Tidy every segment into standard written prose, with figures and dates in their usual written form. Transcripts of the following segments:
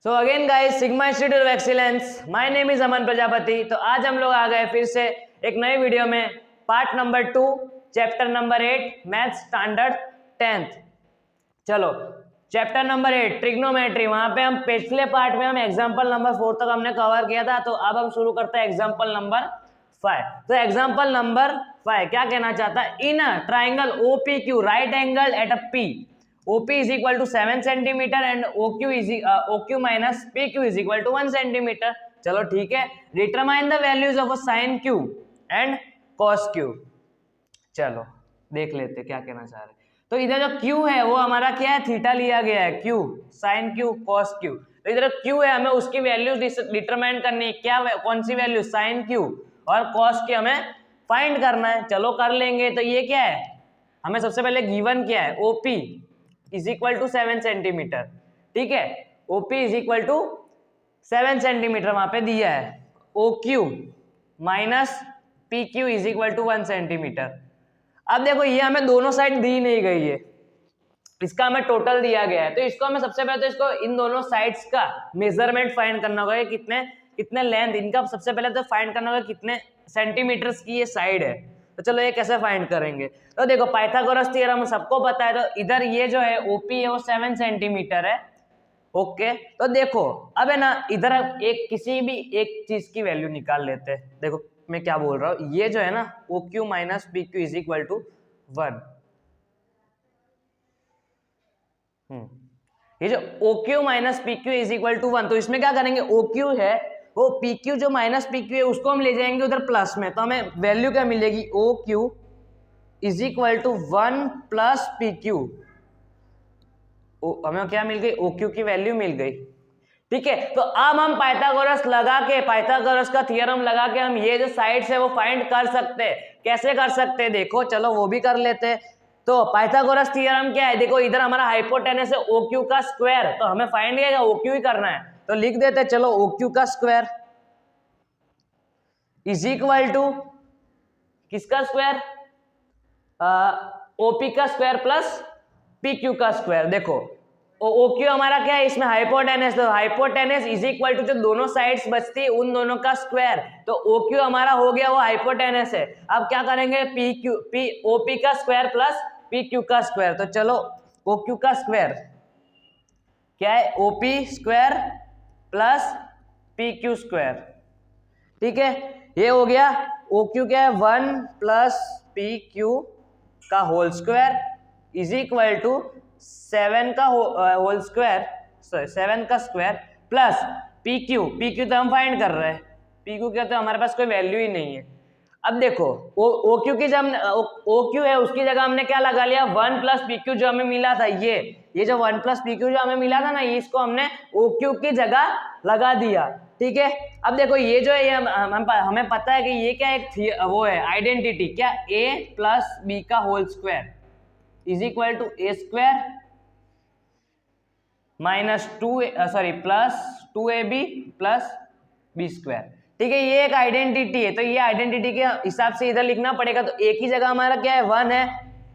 So again guys, Sigma Institute of Excellence, my name is Aman Prajapati. तो आज हम लोग आ गए फिर से एक नए वीडियो में, part number 2 chapter number 8 math standard 10th। चलो चैप्टर नंबर 8 ट्रिग्नोमेट्री, वहां पे हम पिछले पार्ट में हम एग्जांपल नंबर 4 तक हमने कवर किया था। तो अब हम शुरू करते हैं एग्जांपल नंबर 5। तो एग्जांपल नंबर 5 क्या कहना चाहता है? In a triangle OPQ right angle at a P, OP is equal to 7 centimeter and OQ minus PQ is equal to 1 centimeter। चलो ठीक है, determine the values of sign Q and cos Q। चलो देख लेते क्या कहना चाह रहे। तो इधर जो Q है वो हमारा क्या है? थीटा लिया गया है, Q sine Q cos Q। तो इधर Q है, हमें उसकी वैल्यूज डिटरमाइन करनी है। क्या कौन सी वैल्यू? साइन Q और cos Q हमें फाइंड करना है। चलो कर लेंगे। तो ये क्या है? हमें सबसे पहले गिवन क्या है? OP is equal to 7 centimetre. ठीक है, OP is equal to 7 centimetre वहां पे दिया है। OQ minus PQ is equal to 1 centimetre. अब देखो ये हमें दोनों साइड दी नहीं गई है, इसका हमें टोटल दिया गया है। तो इसको हमें सबसे पहले तो इसको इन दोनों साइड्स का मेजरमेंट फाइंड करना होगा, कितने कितने लेंथ इनका सबसे पहले तो फाइंड करना होगा, कितने सेंटीमीटर्स की ये साइड है। तो चलो ये कैसे फाइंड करेंगे? तो देखो पाइथागोरस थ्योरम सबको पता है। तो इधर ये जो है OP है वो 7 सेंटीमीटर है। ओके, तो देखो अब है ना, इधर एक किसी भी एक चीज की वैल्यू निकाल लेते हैं। देखो मैं क्या बोल रहा हूँ, ये जो है ना OQ minus PQ is equal to 1। ये जो OQ minus PQ is equal to 1, तो इसमें क्या करेंगे? OQ है वो PQ जो माइनस PQ है उसको हम ले जाएंगे उधर प्लस में। तो हमें वैल्यू क्या मिलेगी? OQ is equal to 1 plus PQ। हमें क्या मिल गई? OQ की वैल्यू मिल गई। ठीक है, तो अब हम पाइथागोरस लगा के, पाइथागोरस का थ्योरम लगा के हम ये जो साइड्स है वो फाइंड कर सकते हैं। कैसे कर सकते हैं देखो, चलो वो भी कर लेते हैं। तो पाइथागोरस थ्योरम क्या है? देखो इधर हमारा हाइपोटेनस है OQ का स्क्वायर, तो हमें फाइंड किया OQ ही करना है। तो लिख देते हैं, चलो OQ का स्क्वायर इज इक्वल टू किसका स्क्वायर? OP का स्क्वायर प्लस PQ का स्क्वायर। देखो OQ हमारा क्या है? इसमें हाइपोटेनस, तो हाइपोटेनस इज इक्वल टू जो दोनों साइड्स बचती है उन दोनों का स्क्वायर। तो OQ हमारा हो गया वो हाइपोटेनस है। अब क्या करेंगे? OP का स्क्वायर प्लस PQ का स्क्वायर। तो चलो OQ का स्क्वायर क्या है? OP square plus PQ square. ठीक है, ये हो गया। OQ क्या है? 1 प्लस PQ का whole square is equal to 7 का होल स्क्वायर, सॉरी 7 का स्क्वायर प्लस PQ तो हम फाइंड कर रहे हैं। PQ क्या? तो हमारे पास कोई वैल्यू ही नहीं है। अब देखो OQ की जब OQ है उसकी जगह हमने क्या लगा लिया? 1 प्लस PQ जो हमें मिला था, ये जो 1 प्लस PQ जो हमें मिला था ना, इसको हमने OQ की जगह लगा दिया। ठीक है, अब देखो ये जो है हमें पता है कि ये क्या एक वो है आइडेंटिटी, क्या? A प्लस B का whole square is equal to A square minus plus 2AB plus B square. ठीक है, ये एक आइडेंटिटी है। तो ये आइडेंटिटी के हिसाब से इधर लिखना पड़ेगा। तो एक ही जगह हमारा क्या है? 1 है,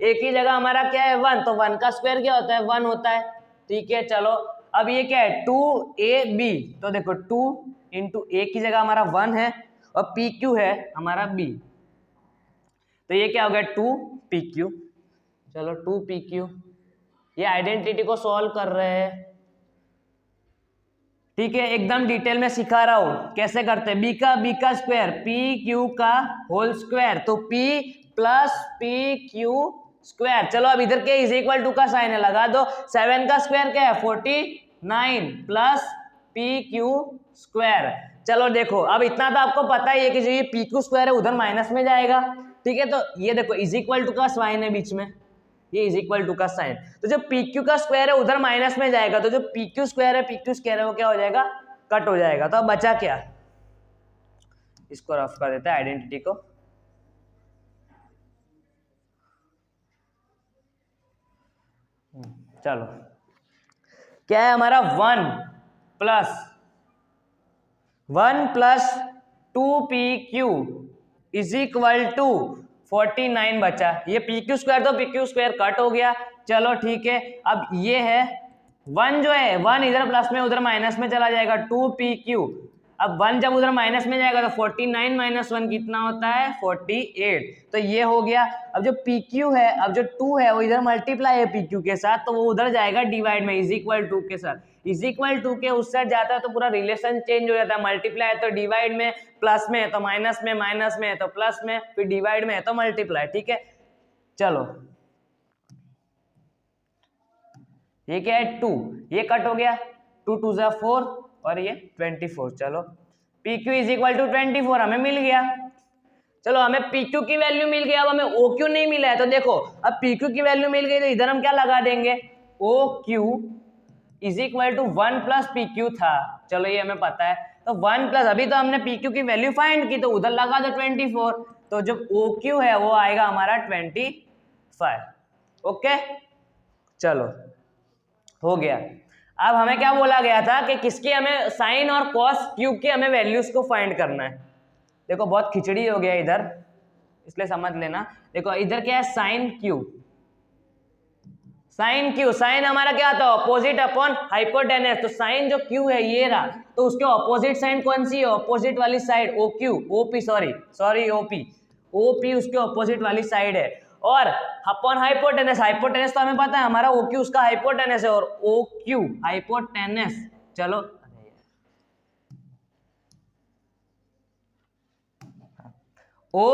एक ही जगह हमारा क्या है? 1। तो 1 का स्क्वायर क्या होता है? 1 होता है। ठीक है, चलो अब ये क्या है? 2AB। तो देखो 2 इंटू A की जगह हमारा 1 है और PQ है हमारा B। तो ये क्या हो गया? 2PQ। चलो 2PQ, ये आइडेंटिटी को सॉल्व कर रहे हैं। ठीक है, एकदम डिटेल में सिखा रहा हूं कैसे करते हैं। B का स्क्वायर PQ का होल स्क्वायर, तो P प्लस PQ स्क्वायर। चलो अब इधर के इज इक्वल टू का साइन है, लगा दो। 7 का स्क्वायर क्या है? 49 प्लस PQ स्क्वायर। चलो देखो अब इतना तो आपको पता ही है कि जो ये PQ स्क्वायर है उधर माइनस में जाएगा। ठीक है, तो ये देखो इज इक्वल टू का साइन है बीच में, ये इज इक्वल टू का साइन। तो जो PQ का स्क्वायर है उधर माइनस में जाएगा, तो जो PQ स्क्वायर है वो क्या हो जाएगा? कट हो जाएगा। तो अब बचा क्या? इसको रफ कर देते हैं आइडेंटिटी को। चलो क्या है हमारा? 1 plus 2PQ is equal to 49 बचा। ये PQ स्क्वायर तो PQ स्क्वायर कट हो गया। चलो ठीक है, अब ये है 1 जो है 1 इधर प्लस में उधर माइनस में चला जाएगा 2pq। अब 1 जब उधर माइनस में जाएगा तो 49 माइनस 1 कितना होता है 48। तो ये हो गया। अब जो pq है, अब जो 2 है वो इधर मल्टीप्लाई है pq के साथ, तो वो उधर जाएगा डिवाइड में इज इक्वल टू के साथ। इज इक्वल टू के उस साइड जाता है तो पूरा रिलेशन चेंज हो जाता है। मल्टीप्लाई है तो डिवाइड में, प्लस में है तो माइनस में, माइनस में है तो प्लस में, फिर डिवाइड में है तो मल्टीप्लाई। ठीक है, चलो ये क्या है 2, ये कट हो गया, 2 2 जा 4 और ये 24। चलो PQ इज इक्वल टू 24 हमें मिल गया। चलो हमें PQ की वैल्यू मिल गया, अब हमें OQ नहीं मिला है। तो देखो अब PQ की वैल्यू मिल गई तो इधर हम क्या लगा देंगे, OQ is equal to 1 plus PQ था। चलो ये हमें पता है, तो 1 प्लस, अभी तो हमने PQ की वैल्यू फाइंड की तो उधर लगा दो 24, तो जब OQ है वो आएगा हमारा 25। ओके, चलो हो गया। अब हमें क्या बोला गया था कि किसकी, हमें साइन और कॉस क्यू के हमें वैल्यूज को फाइंड करना है। देखो बहुत खिचड़ी हो गया इधर, इसलिए समझ लेना। देखो इधर क्या है sine Q, sine Q, sine हमारा क्या आता है ऑपोजिट अपॉन हाइपोटेनस। तो साइन जो क्यू है ये रहा, तो उसके ऑपोजिट साइन कौन सी है, ऑपोजिट वाली side O Q, OP sorry OP, OP उसके ऑपोजिट वाली साइड है। और अपॉन हाइपोटेनस, हाइपोटेनस तो हमें पता है हमारा ओ क्यू उसका हाइपोटेनस है, और ओ क्यू हाइपोटेनस। चलो O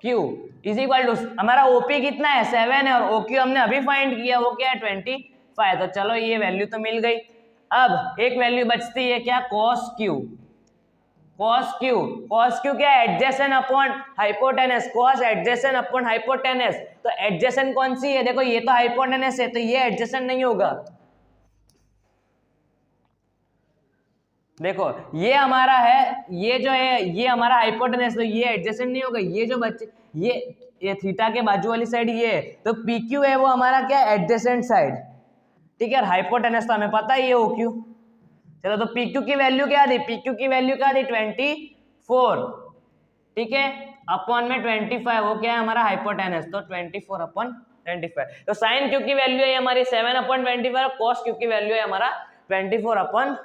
Q is equal to, हमारा ओपी कितना है 7 है, और ओ क्यू हमने अभी फाइंड किया वो क्या है 25। तो चलो ये वैल्यू तो मिल गई। अब एक वैल्यू बचती है क्या, cos Q. Cos Q, cos Q क्या है adjacent upon hypotenuse, cos adjacent upon hypotenuse. तो एडजेसेंट कौन सी है, देखो ये तो हाइपोटेनस है तो ये एडजेसेंट नहीं होगा। देखो ये हमारा है, ये जो है ये हमारा हाइपोटेनस, तो ये एडजेसेंट नहीं होगा। ये जो बच्चे ये थीटा के बाजू वाली साइड ये है, तो PQ है वो हमारा क्या एडजेसेंट साइड। ठीक है, हाइपोटेनस तो हमें पता ही है OQ। चलो तो PQ की वैल्यू क्या दी, PQ की वैल्यू क्या दी 24। ठीक है, अपॉन में 25, वो क्या है हमारा हाइपोटेनस, तो 24 अपॉन 25। तो साइन क्यू की वैल्यू है हमारी 7 अपॉन 25, कॉस क्यू की वैल्यू है हमारा 24 अपॉन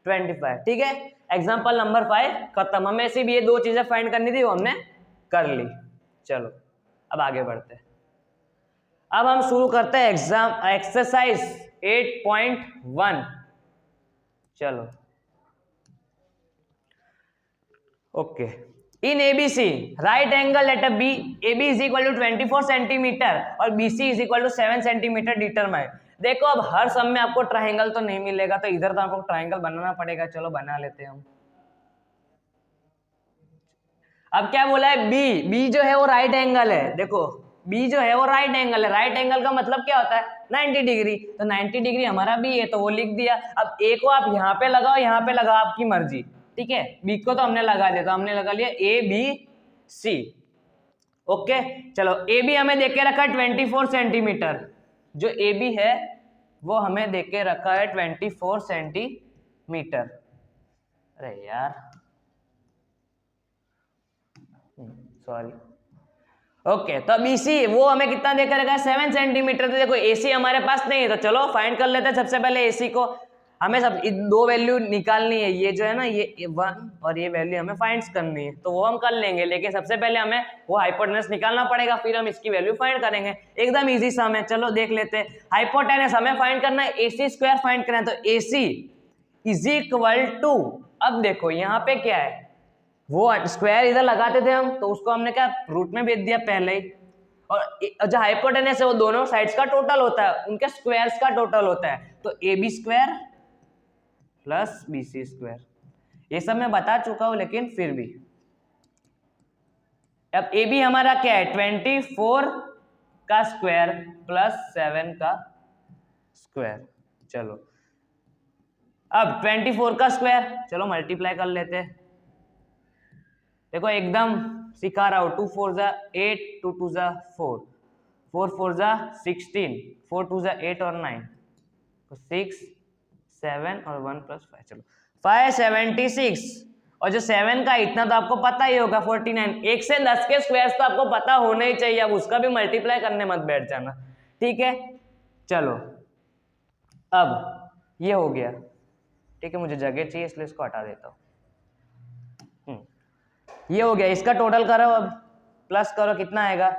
25। ठीक है, एग्जाम्पल नंबर 5 खत्म। हमें ऐसी भी ये दो चीजें फाइंड करनी थी वो हमने कर ली। चलो अब आगे बढ़ते हैं। अब हम शुरू करते हैं एग्जाम एक्सरसाइज 8.1। चलो okay, in ABC right angle at B, AB is equal to 24 centimetre और BC is equal to 7 centimetre determine. देखो अब हर सम में आपको ट्रायंगल तो नहीं मिलेगा, तो इधर तो आपको ट्रायंगल बनाना पड़ेगा। चलो बना लेते हैं हम। अब क्या बोला है, बी जो है वो राइट एंगल है। देखो बी जो है वो राइट एंगल है, राइट एंगल का मतलब क्या होता है 90 डिग्री, तो 90 डिग्री हमारा बी है तो वो लिख दिया। अब ए को आप यहाँ पे लगाओ यहाँ पे लगाओ, आपकी मर्जी। ठीक है, बी को तो हमने लगा दिया, तो हमने लगा लिया ABC। ओके, चलो ए बी हमें देके रखा है 24 सेंटीमीटर। जो ए बी है वो हमें देके रखा है 24 सेंटीमीटर। अरे यार सॉरी। ओके, तो BC वो हमें कितना देकर रखा है 7 सेंटीमीटर। तो देखो AC हमारे पास नहीं है, तो चलो फाइंड कर लेते हैं सबसे पहले AC को। हमें सब दो वैल्यू निकालनी है, ये जो है ना ये 1 और ये वैल्यू हमें फाइंड करनी है, तो वो हम कर लेंगे। लेकिन सबसे पहले हमें वो हाइपोटेनस निकालना पड़ेगा, फिर हम इसकी वैल्यू फाइंड करेंगे। एकदम इजी सम है, चलो देख लेते हैं। हाइपोटेनस हमें फाइंड करना है, AC स्क्वायर फाइंड करना है, तो AC इज इक्वल टू, अब देखो यहाँ पे क्या है, वो स्क्वायर इधर लगाते थे हम, तो उसको हमने क्या रूट में भेज दिया पहले ही। और जो हाइपोटेनस है वो दोनों साइड्स का टोटल होता है, उनके स्क्वायर्स का टोटल होता है। तो AB square plus BC square, ये सब मैं बता चुका हूं लेकिन फिर भी। अब AB हमारा क्या है 24 का स्क्वायर प्लस 7 का स्क्वायर। चलो अब 24 का स्क्वायर चलो मल्टीप्लाई कर लेते हैं। देखो एकदम सिखा रहा हूं, 2 4 जा 8, 2 2 जा 4, 4 4 जा 16, 4 2 जा 8 और 9, तो 6 7 और 1 प्लस 5, चलो 576। और जो 7 का इतना तो आपको पता ही होगा 49। 1 से 10 के स्क्वायर्स तो आपको पता होना ही चाहिए, अब उसका भी मल्टीप्लाई करने मत बैठ जाना। ठीक है, चलो अब ये हो गया, ठीक है, मुझे जगह चाहिए इसलिए इसको हटा देता हूँ। ये हो गया, इसका टोटल करो, अब प्लस करो, कितना आएगा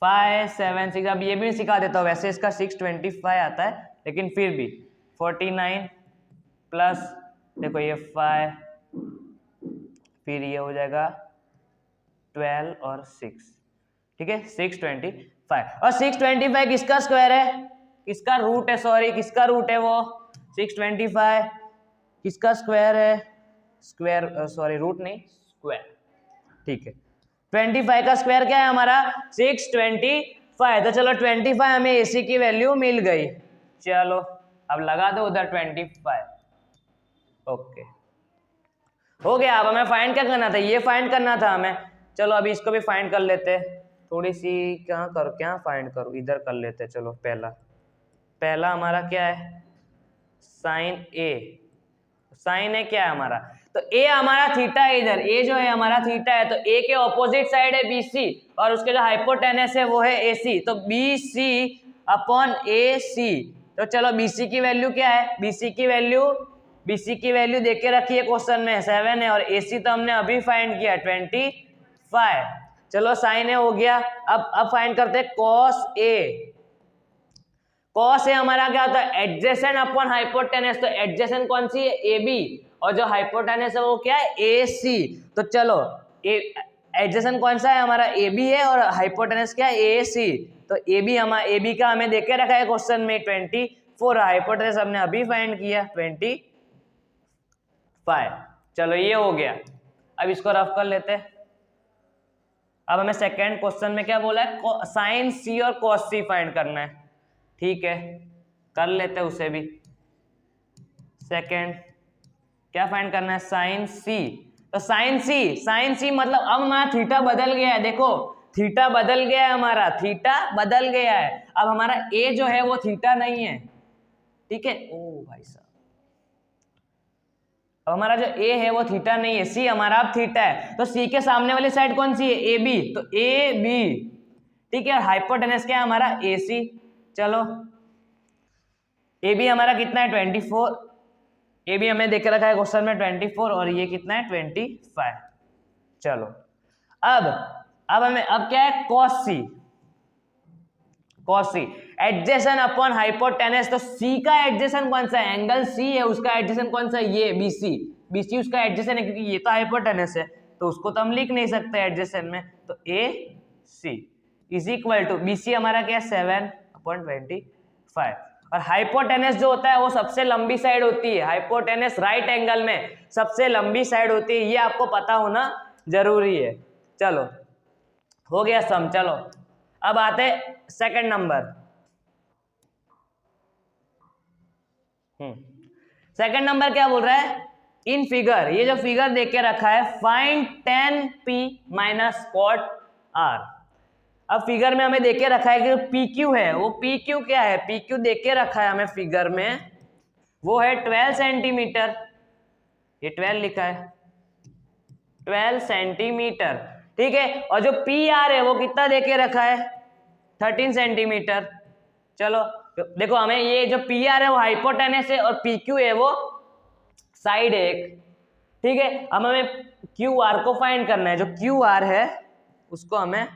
5 7 6। अब ये भी सिखा देता हूँ, वैसे इसका 625 आता है, लेकिन फिर भी 49 प्लस देखो ये 5, फिर ये हो जाएगा 12 और 6, ठीक है 625। और 625 किसका स्क्वायर है, किसका रूट है, सॉरी किसका रूट है वो 625 किसका स्क्वायर है, स्क्वायर सॉरी रूट नहीं स्क्वायर, ठीक है 25 का स्क्वायर क्या है हमारा 625। तो चलो 25 हमें AC की वैल्यू मिल गई, चलो अब लगा दो उधर 25। ओके हो गया। अब हमें फाइंड क्या करना था, ये फाइंड करना था हमें, चलो अभी इसको भी फाइंड कर लेते, थोड़ी सी क्या फाइंड करूँ, इधर कर लेते। चलो पहला हमारा क्या है साइन ए, साइन ए क्या है हमारा, तो ए हमारा थीटा है, इधर ए जो है हमारा थीटा है, तो ए के ऑपोजिट साइड है BC और उसके जो हाइपोटेनस है वो है AC, तो BC अपॉन AC। तो चलो BC की वैल्यू क्या है, BC की वैल्यू देख के रखी है क्वेश्चन में 7 है, और AC तो हमने अभी फाइंड किया 25। चलो साइन ए हो गया, अब फाइंड करते हैं कॉस ए। कॉस ए हमारा क्या होता है एडजेसेंट अपॉन हाइपोटेनस, तो एडजेसेंट कौन सी है AB, और जो हाइपोटेनस है वो क्या है AC। तो चलो एडजेसेंट कौन सा है हमारा AB है, और हाइपोटेनस क्या है AC। तो AB का हमें देख के रखा है क्वेश्चन में 24, हाइपोटेनस हमने अभी फाइंड किया 25। चलो ये हो गया, अब इसको रफ कर लेते हैं। अब हमें सेकेंड क्वेश्चन में क्या बोला है साइन C और कॉस C फाइंड करना है, ठीक है कर लेते हैं उसे भी। सेकेंड क्या फाइंड करना है साइन C, तो साइन C मतलब अब हमारा थीटा बदल गया है, देखो थीटा बदल गया है, हमारा थीटा बदल गया है, अब हमारा A जो है वो थीटा नहीं है, ठीक है ओ भाई साहब, अब हमारा जो A है वो थीटा नहीं है, C हमारा अब थीटा है, तो C के सामने वाली साइड कौन सी है AB, तो AB, ठीक है, और हाइपोटेनस क्या है हमारा AC। चलो AB हमारा कितना है 24, AB हमें देख के रखा है क्वेश्चन में 24, और ये कितना है 25। चलो अब हमें अब क्या है cos C adjacent upon hypotenuse, तो C का एडजेसेंट कौन सा है, एंगल C है, उसका एडजेसेंट कौन सा है ये BC उसका एडजेसेंट है, क्योंकि ये तो हाइपोटेनस है तो उसको तो हम लिख नहीं सकते एडजेसेंट में, तो AC is equal to BC हमारा क्या है 7/25, और हाइपोटेनस जो होता है वो सबसे लंबी साइड होती है, हाइपोटेनस राइट एंगल में सबसे लंबी साइड होती है, ये आपको पता होना जरूरी है। चलो हो गया सम, चलो अब आते सेकंड नंबर। सेकंड नंबर क्या बोल रहा है इन फिगर, ये जो फिगर देख के रखा है find tan P minus cot R। अब फिगर में हमें देख के रखा है कि PQ है, वो PQ क्या है, PQ देख के रखा है हमें फिगर में, वो है 12 सेंटीमीटर, ये 12 लिखा है 12 सेंटीमीटर, ठीक है, और जो PR है वो कितना दे के रखा है 13 सेंटीमीटर। चलो देखो हमें ये जो PR है वो हाइपोटेनस है, और PQ है वो साइड है एक, ठीक है, अब हमें QR को फाइंड करना है, जो QR है उसको हमें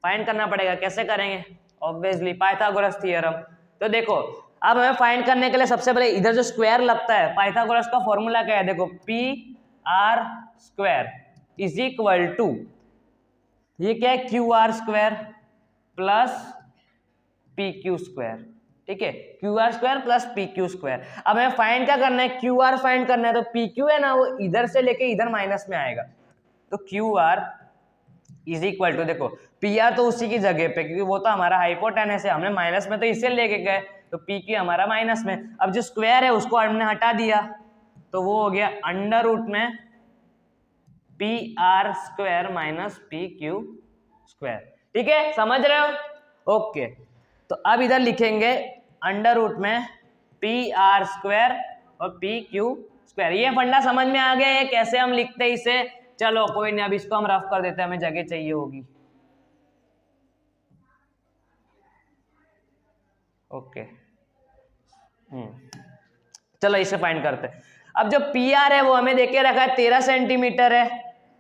फाइंड करना पड़ेगा, कैसे करेंगे ऑब्वियसली पाइथागोरस थ्योरम। तो देखो अब हमें फाइंड करने के लिए सबसे पहले इधर जो स्क्वायर लगता है, पाइथागोरस का फॉर्मूला क्या है, देखो PR square is equal to ये क्या है QR square plus PQ square, ठीक है QR square plus PQ square. अब हमें फाइंड क्या करना है QR फाइंड करना है, तो PQ है ना वो इधर से लेके इधर माइनस में आएगा, तो QR इज इक्वल टू देखो PR तो उसी की जगह पे, क्योंकि वो तो हमारा हाइपोटेनस है, हमने माइनस में तो इसे लेके गए, तो PQ हमारा माइनस में, अब जो स्क्वायर है उसको हमने हटा दिया, तो वो हो गया अंडर रूट में PR square minus PQ square, ठीक है समझ रहे हो, ओके। तो अब इधर लिखेंगे अंडर रूट में PR स्क्वायर और PQ स्क्वायर, ये फंडा समझ में आ गया है कैसे हम लिखते हैं इसे। चलो कोई नहीं, अब इसको हम रफ कर देते हैं, हमें जगह चाहिए होगी, ओके चलो इसे फाइंड करते हैं। अब जो पी आर है वो हमें देके रखा है 13 सेंटीमीटर है,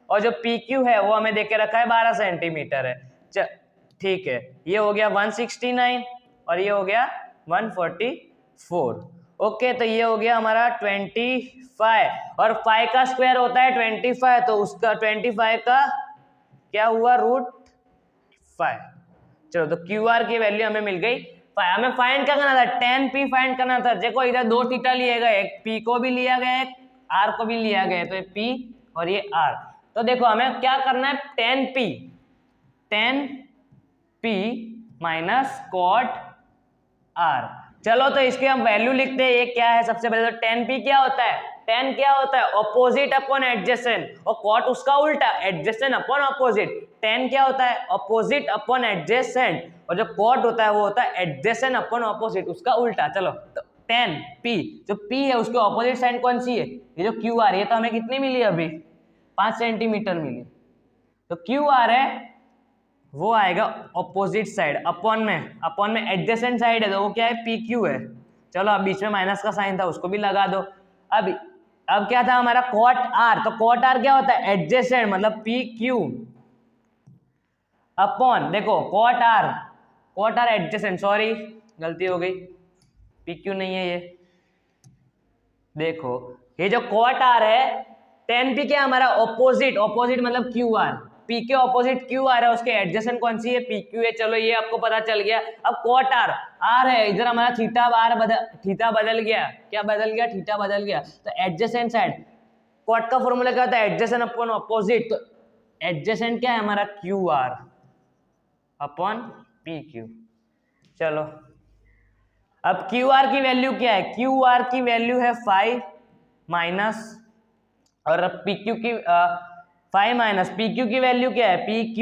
और जो पी क्यू है वो हमें देके रखा है 12 सेंटीमीटर है। ठीक है, ये हो गया 169 और ये हो गया 144। ओके, तो ये हो गया हमारा 25 और 5 का स्क्वायर होता है 25, तो उसका 25 का क्या हुआ √5। चलो, तो क्यू आर की वैल्यू हमें मिल गई। हमें फाइंड क्या करना था, tan p फाइंड करना था। देखो इधर 2 थीटा लिए गए, एक p को भी लिया गया, एक r को भी लिया गया, तो ये p और ये r। तो देखो हमें क्या करना है, tan p minus cot r। चलो तो इसके हम वैल्यू लिखते हैं। ये क्या है, सबसे पहले तो tan p क्या होता है, tan क्या होता है, ऑपोजिट अपॉन एडजेसेंट, और cot उसका उल्टा, एडजेसेंट अपॉन ऑपोजिट। tan क्या होता है, ऑपोजिट अपॉन एडजेसेंट, और जो cot होता है वो होता है एडजेसेंट अपॉन ऑपोजिट, उसका उल्टा। चलो तो tan p, जो p है उसके ऑपोजिट साइड कौन सी है, ये जो क्यू आर, ये तो हमें कितनी मिली अभी, 5 सेंटीमीटर मिली। तो क्यू आर है वो आएगा ऑपोजिट साइड, अपॉन में एडजेसेंट साइड है, तो वो क्या है, पी क्यू है। चलो अब बीच में माइनस का साइन था उसको भी लगा दो। अब क्या था हमारा कॉट आर, तो कॉट आर क्या होता है, एडजेसेंट, मतलब पी क्यू अपॉन, देखो कॉट आर एडजेसेंट, सॉरी गलती हो गई, पी क्यू नहीं है ये। देखो ये जो कॉट आर है, tan p क्या हमारा ऑपोजिट मतलब क्यू आर, p के ऑपोजिट क्यू आर है, उसके एडजेसेंट कौन सी है, पी क्यू है। चलो ये आपको पता चल गया। अब कॉट आर है, इधर हमारा थीटा बदल गया, क्या बदल गया, थीटा बदल गया, तो एडजेसेंट साइड, कॉट का फॉर्मूला क्या होता है, एडजेसेंट अपॉन ऑपोजिट, तो एडजेसेंट क्या है हमारा, Q R upon P Q. चलो अब क्यू आर की वैल्यू क्या है, क्यू आर की वैल्यू है 5 माइनस, और पी क्यू की 5 माइनस पी क्यू की वैल्यू क्या है, पी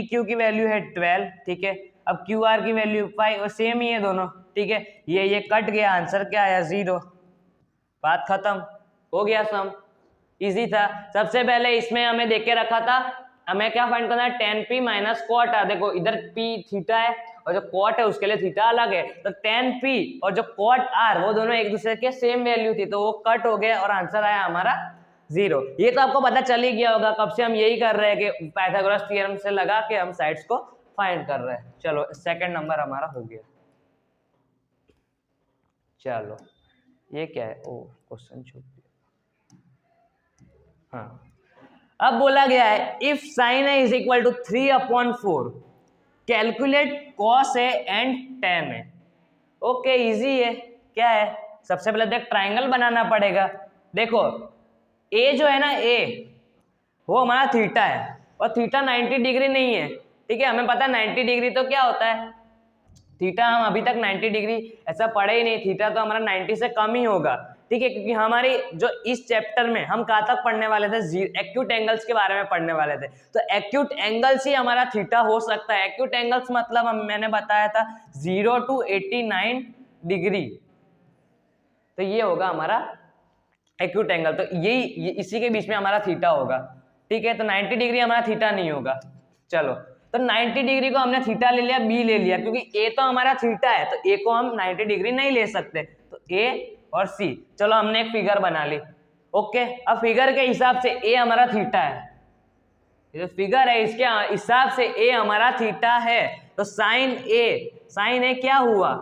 क्यू की वैल्यू है 12। ठीक है, अब क्यू आर की वैल्यू 5, और सेम ही है दोनों। ठीक है, ये कट गया, आंसर क्या आया, 0। बात खत्म, हो गया सम, इजी था। सबसे पहले इसमें हमें देख के रखा था, हमें क्या फाइंड करना है, tan p minus cot R. देखो इधर p थीटा है और जो कॉट है उसके लिए थीटा अलग है, तो tan p और जो कॉट r वो दोनों एक दूसरे के सेम वैल्यू थी, तो वो कट हो गया और आंसर आया हमारा 0। ये तो आपको पता चल ही गया होगा, कब से हम यही कर रहे हैं कि पाइथागोरस थ्योरम से लगा के हम साइड्स को फाइंड कर रहे हैं। चलो सेकंड नंबर हमारा हो गया। चलो ये क्या है, ओ क्वेश्चन छूट गया। हाँ, अब बोला गया है if sine A is equal to 3/4 calculate cos A and tan A. Okay, easy है। क्या है, सबसे पहले देख ट्राइंगल बनाना पड़ेगा। देखो ए जो है ना, ए वो हमारा थीटा है, और थीटा 90 डिग्री नहीं है। ठीक है, हमें पता है 90 डिग्री तो क्या होता है, थीटा हम अभी तक 90 डिग्री ऐसा पढ़े ही नहीं, थीटा तो हमारा 90 से कम ही होगा। ठीक है, क्योंकि हमारी जो इस चैप्टर में हम कहाँ तक पढ़ने वाले थे, एक्यूट एंगल्स के बारे में पढ़ने वाले थे, तो एक्यूट एंगल्स ही हमारा थीटा हो सकता है। एक्यूट एंगल्स मतलब मैंने बताया था 0 to 89 डिग्री, तो ये होगा हमारा एक्यूट एंगल, तो यही इसी के बीच में हमारा थीटा होगा। ठीक है, तो 90 डिग्री हमारा थीटा नहीं होगा। चलो तो 90 डिग्री को हमने थीटा ले लिया, बी ले लिया, क्योंकि ए तो हमारा थीटा है, तो ए को हम 90 डिग्री नहीं ले सकते, तो ए और सी। चलो हमने एक फिगर बना ली। ओके, अब फिगर के हिसाब से ए हमारा थीटा है, ये जो फिगर है इसके हिसाब से ए हमारा थीटा है, तो साइन ए क्या हुआ,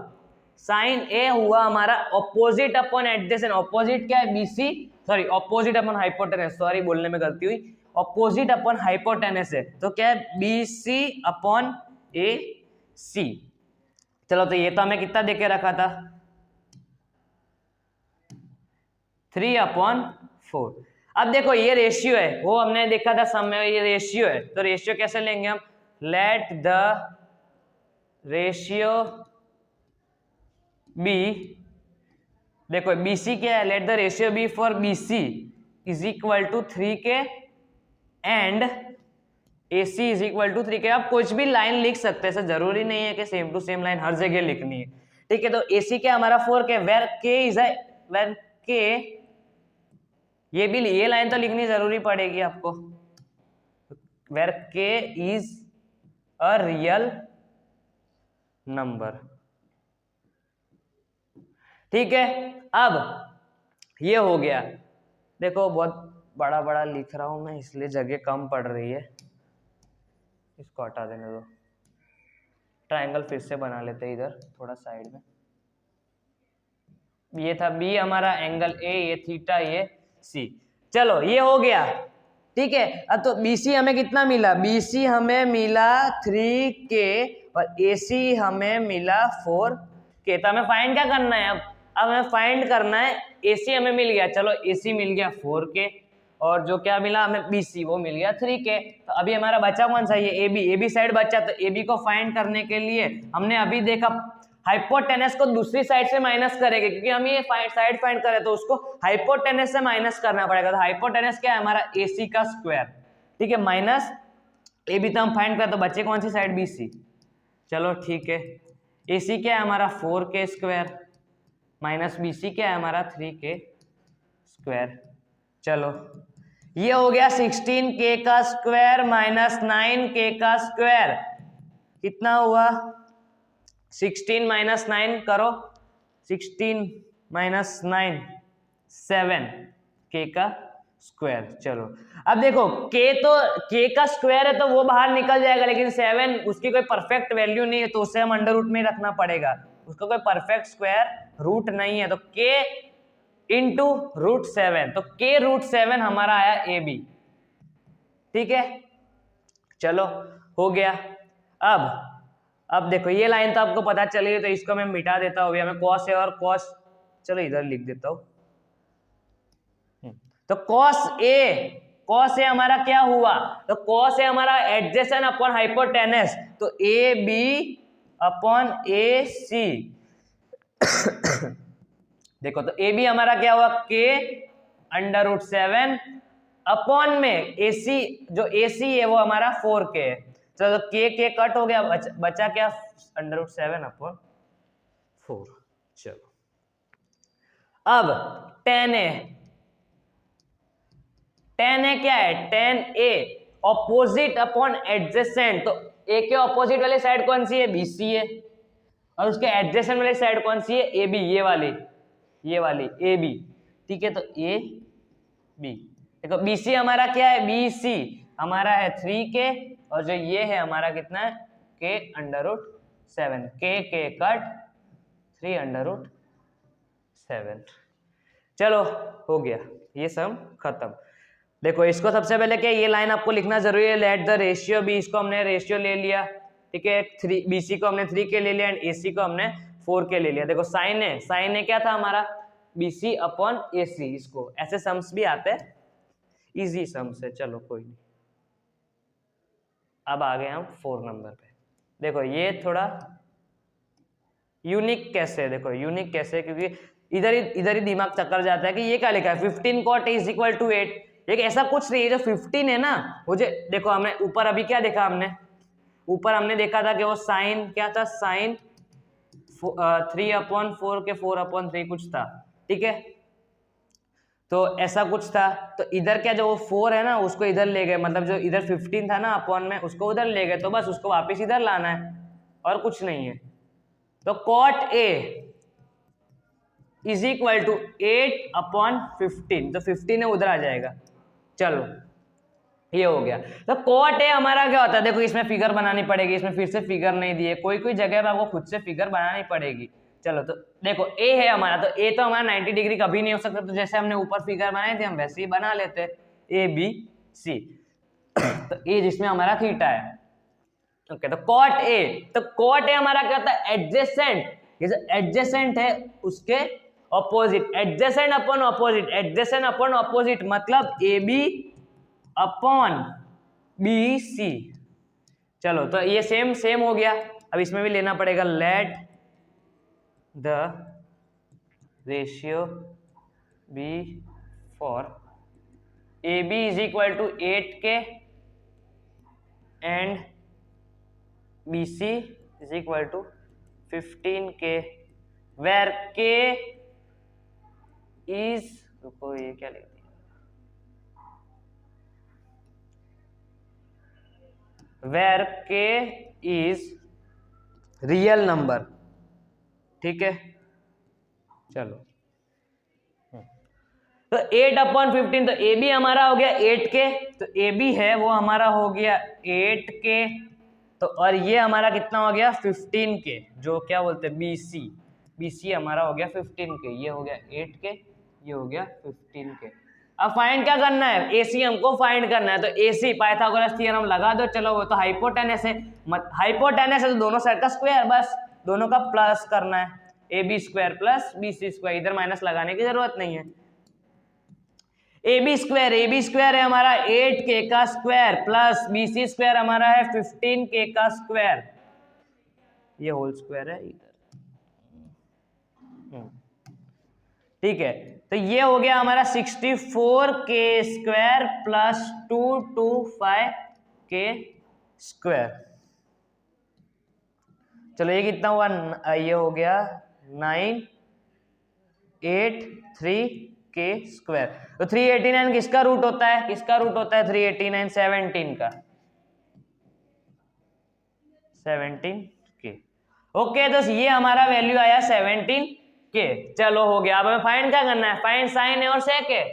साइन ए हुआ हमारा ऑपोजिट अपॉन एडजेसेंट। ऑपोजिट क्या है, BC, sorry opposite upon hypotenuse, sorry बोलने में गलती हुई, ऑपोजिट अपॉन हाइपोटेनस है, तो क्या है, बीसी अपॉन ए सी। चलो तो ये तो हमें कितना देके रखा था, 3/4। अब देखो ये रेशियो है, वो हमने देखा था सम में, ये रेशियो है, तो रेशियो कैसे लेंगे हम, लेट द रेशियो बी, देखो BC क्या है, let the ratio be for BC is equal to 3K and AC is equal to 3K। आप कुछ भी लाइन लिख सकते हैं, ऐसा जरूरी नहीं है कि सेम टू सेम लाइन हर जगह लिखनी है। ठीक है, तो AC क्या हमारा 4K, where K is where K, ये लाइन तो लिखनी जरूरी पड़ेगी आपको, where K is a real number. ठीक है, अब ये हो गया। देखो बहुत बड़ा बड़ा लिख रहा हूं मैं, इसलिए जगह कम पड़ रही है, इसको हटा देने दो। ट्रायंगल फिर से बना लेते हैं इधर थोड़ा साइड में। ये था बी हमारा एंगल ए, ये थीटा, ये सी। चलो ये हो गया, ठीक है। अब तो बीसी हमें कितना मिला, बीसी हमें मिला 3K और एसी हमें मिला 4K। तो हमें फाइंड क्या करना है, अब हमें फाइंड करना है एसी हमें मिल गया, चलो एसी मिल गया 4K, और जो क्या मिला हमें बीसी वो मिल गया 3K। तो अभी हमारा बचा कौन सा, ये एबी, एबी साइड बचा। तो एबी को फाइंड करने के लिए हमने अभी देखा हाइपोटेनस को दूसरी साइड से माइनस करेंगे, क्योंकि हम ये साइड फाइंड करें तो उसको हाइपोटेनस से माइनस करना पड़ेगा। तो हाइपोटेनस क्या है हमारा, एसी का स्क्वायर, ठीक है, माइनस एबी तो हम फाइंड करें, तो बचे कौन सी साइड, बीसी। चलो ठीक है, एसी क्या है हमारा 4K स्क्वायर, माइनस बीसी क्या है हमारा 3K स्क्वायर। चलो ये हो गया 16K का स्क्वायर माइनस 9K का स्क्वायर, कितना हुआ 16 माइनस 9 करो, 16 माइनस 9 7K का स्क्वायर। चलो अब देखो K तो K का स्क्वायर है तो वो बाहर निकल जाएगा, लेकिन 7 उसकी कोई परफेक्ट वैल्यू नहीं है, तो उसे हम अंडर रूट में ही रखना पड़ेगा, उसका कोई परफेक्ट स्क्वायर रूट नहीं है। तो K इंटू √7, तो K √7 हमारा आया ए बी, ठीक है। चलो हो गया। अब देखो ये लाइन तो आपको पता चली है, तो इसको मैं मिटा देता हूँ, हमें कॉस है और कॉस, चलो इधर लिख देता हूँ। तो कॉस ए हमारा क्या हुआ, तो कॉस ए हमारा एडजेसेंट अपॉन हाइपोटेनस, तो ए बी अपॉन ए सी। देखो तो ए बी हमारा क्या हुआ, के √7 अपॉन में एसी, जो एसी है वो हमारा 4K है। चलो के कट हो गया, बचा क्या √7 अपॉन 4। चलो अब tan ए क्या है, tan ए ऑपोजिट अपॉन एडजेसेंट, तो ए के ऑपोजिट वाली साइड कौन सी है, बीसी है, और उसके एडजेसेंट वाली साइड कौन सी है, ए बी, ये वाली ए बी, ठीक है। तो ए बी, देखो बीसी हमारा क्या है, बीसी हमारा है 3K, और जो ये है हमारा कितना है, K √7, के कट 3 √7। चलो हो गया, ये सब खत्म। देखो इसको सबसे पहले क्या, ये लाइन आपको लिखना जरूरी है, लेट द रेशियो बी, इसको हमने रेशियो ले लिया, ठीक है। बीसी को हमने 3K ले लिया एंड एसी को हमने 4K ले लिया। देखो साइन है क्या था हमारा, बीसी अपॉन एसी, इसको ऐसे सम्स भी आते हैं, इजी सम्स है, चलो कोई नहीं। अब आ गए हम 4 नंबर पे। देखो ये थोड़ा यूनिक कैसे है, देखो यूनिक कैसे है, क्योंकि इधर ही दिमाग चक्कर जाता है कि ये क्या लिखा है, 15 cot a = 8, लेकिन ऐसा कुछ नहीं है। जो 15 है ना, वो जो देखो हमने ऊपर अभी क्या देखा, ऊपर हमने देखा था कि वो साइन क्या था, साइन 3/4 के 4/3 कुछ था, ठीक है। तो ऐसा कुछ था, तो इधर क्या, जो वो 4 है ना उसको इधर ले गए, मतलब जो इधर 15 था ना अपॉन में, उसको उधर ले गए, तो बस उसको वापस इधर लाना है और कुछ नहीं है। तो cot a = 8/15, तो 15 है उधर आ जाएगा। चलो ये हो गया। तो cot a हमारा क्या होता है, देखो इसमें फिगर बनानी पड़ेगी, इसमें फिर से फिगर नहीं दिए, कोई जगह पे आपको खुद से फिगर बनानी पड़ेगी। चलो तो देखो a है हमारा, तो a तो हमारा 90 डिग्री कभी नहीं हो सकता, तो जैसे हमने ऊपर फिगर बनाए थे हम वैसे ही बना लेते, ए बी सी। तो a जिसमें हमारा थीटा है, ओके। तो cot a हमारा क्या होता है, एडजेसेंट, ये जो एडजेसेंट है उसके ऑपोजिट, एडजेसेंट अपॉन ऑपोजिट, मतलब A B upon B C. चलो तो ये सेम हो गया। अब इसमें भी लेना पड़ेगा, let the ratio be for A B = 8K and B C = 15K, where K is, रुको ये क्या लिख दिया, where K is real number, ठीक है। चलो तो 8/15, तो ए बी हमारा हो गया 8K, तो ए बी है वो हमारा हो गया 8K, तो और ये हमारा कितना हो गया 15K, जो क्या बोलते हैं BC हमारा हो गया 15K, ये हो गया 8K, ये हो गया 15K। अब फाइंड क्या करना है, AC हमको फाइंड करना है, तो AC पाइथागोरस थ्योरम लगा दो। चलो वो तो हाइपोटेनस है, हाइपोटेनस है तो दोनों साइड का स्क्वायर, बस दोनों का प्लस करना है, AB square plus BC square, इधर माइनस लगाने की जरूरत नहीं है। AB स्क्वायर है हमारा 8K का स्क्वायर प्लस BC स्क्वायर हमारा है 15K का स्क्वायर, ये होल स्क्वायर है इधर, ठीक है। तो ये हो गया हमारा 64K square plus 225K square. चलो ये कितना हुआ, ये हो गया 983K स्क्वायर। तो 389 किसका रूट होता है, 389 17 का, 17K। ओके, तो ये हमारा वैल्यू आया 17K। चलो हो गया। अब हमें फाइंड क्या करना है, फाइंड साइन है और सेक है,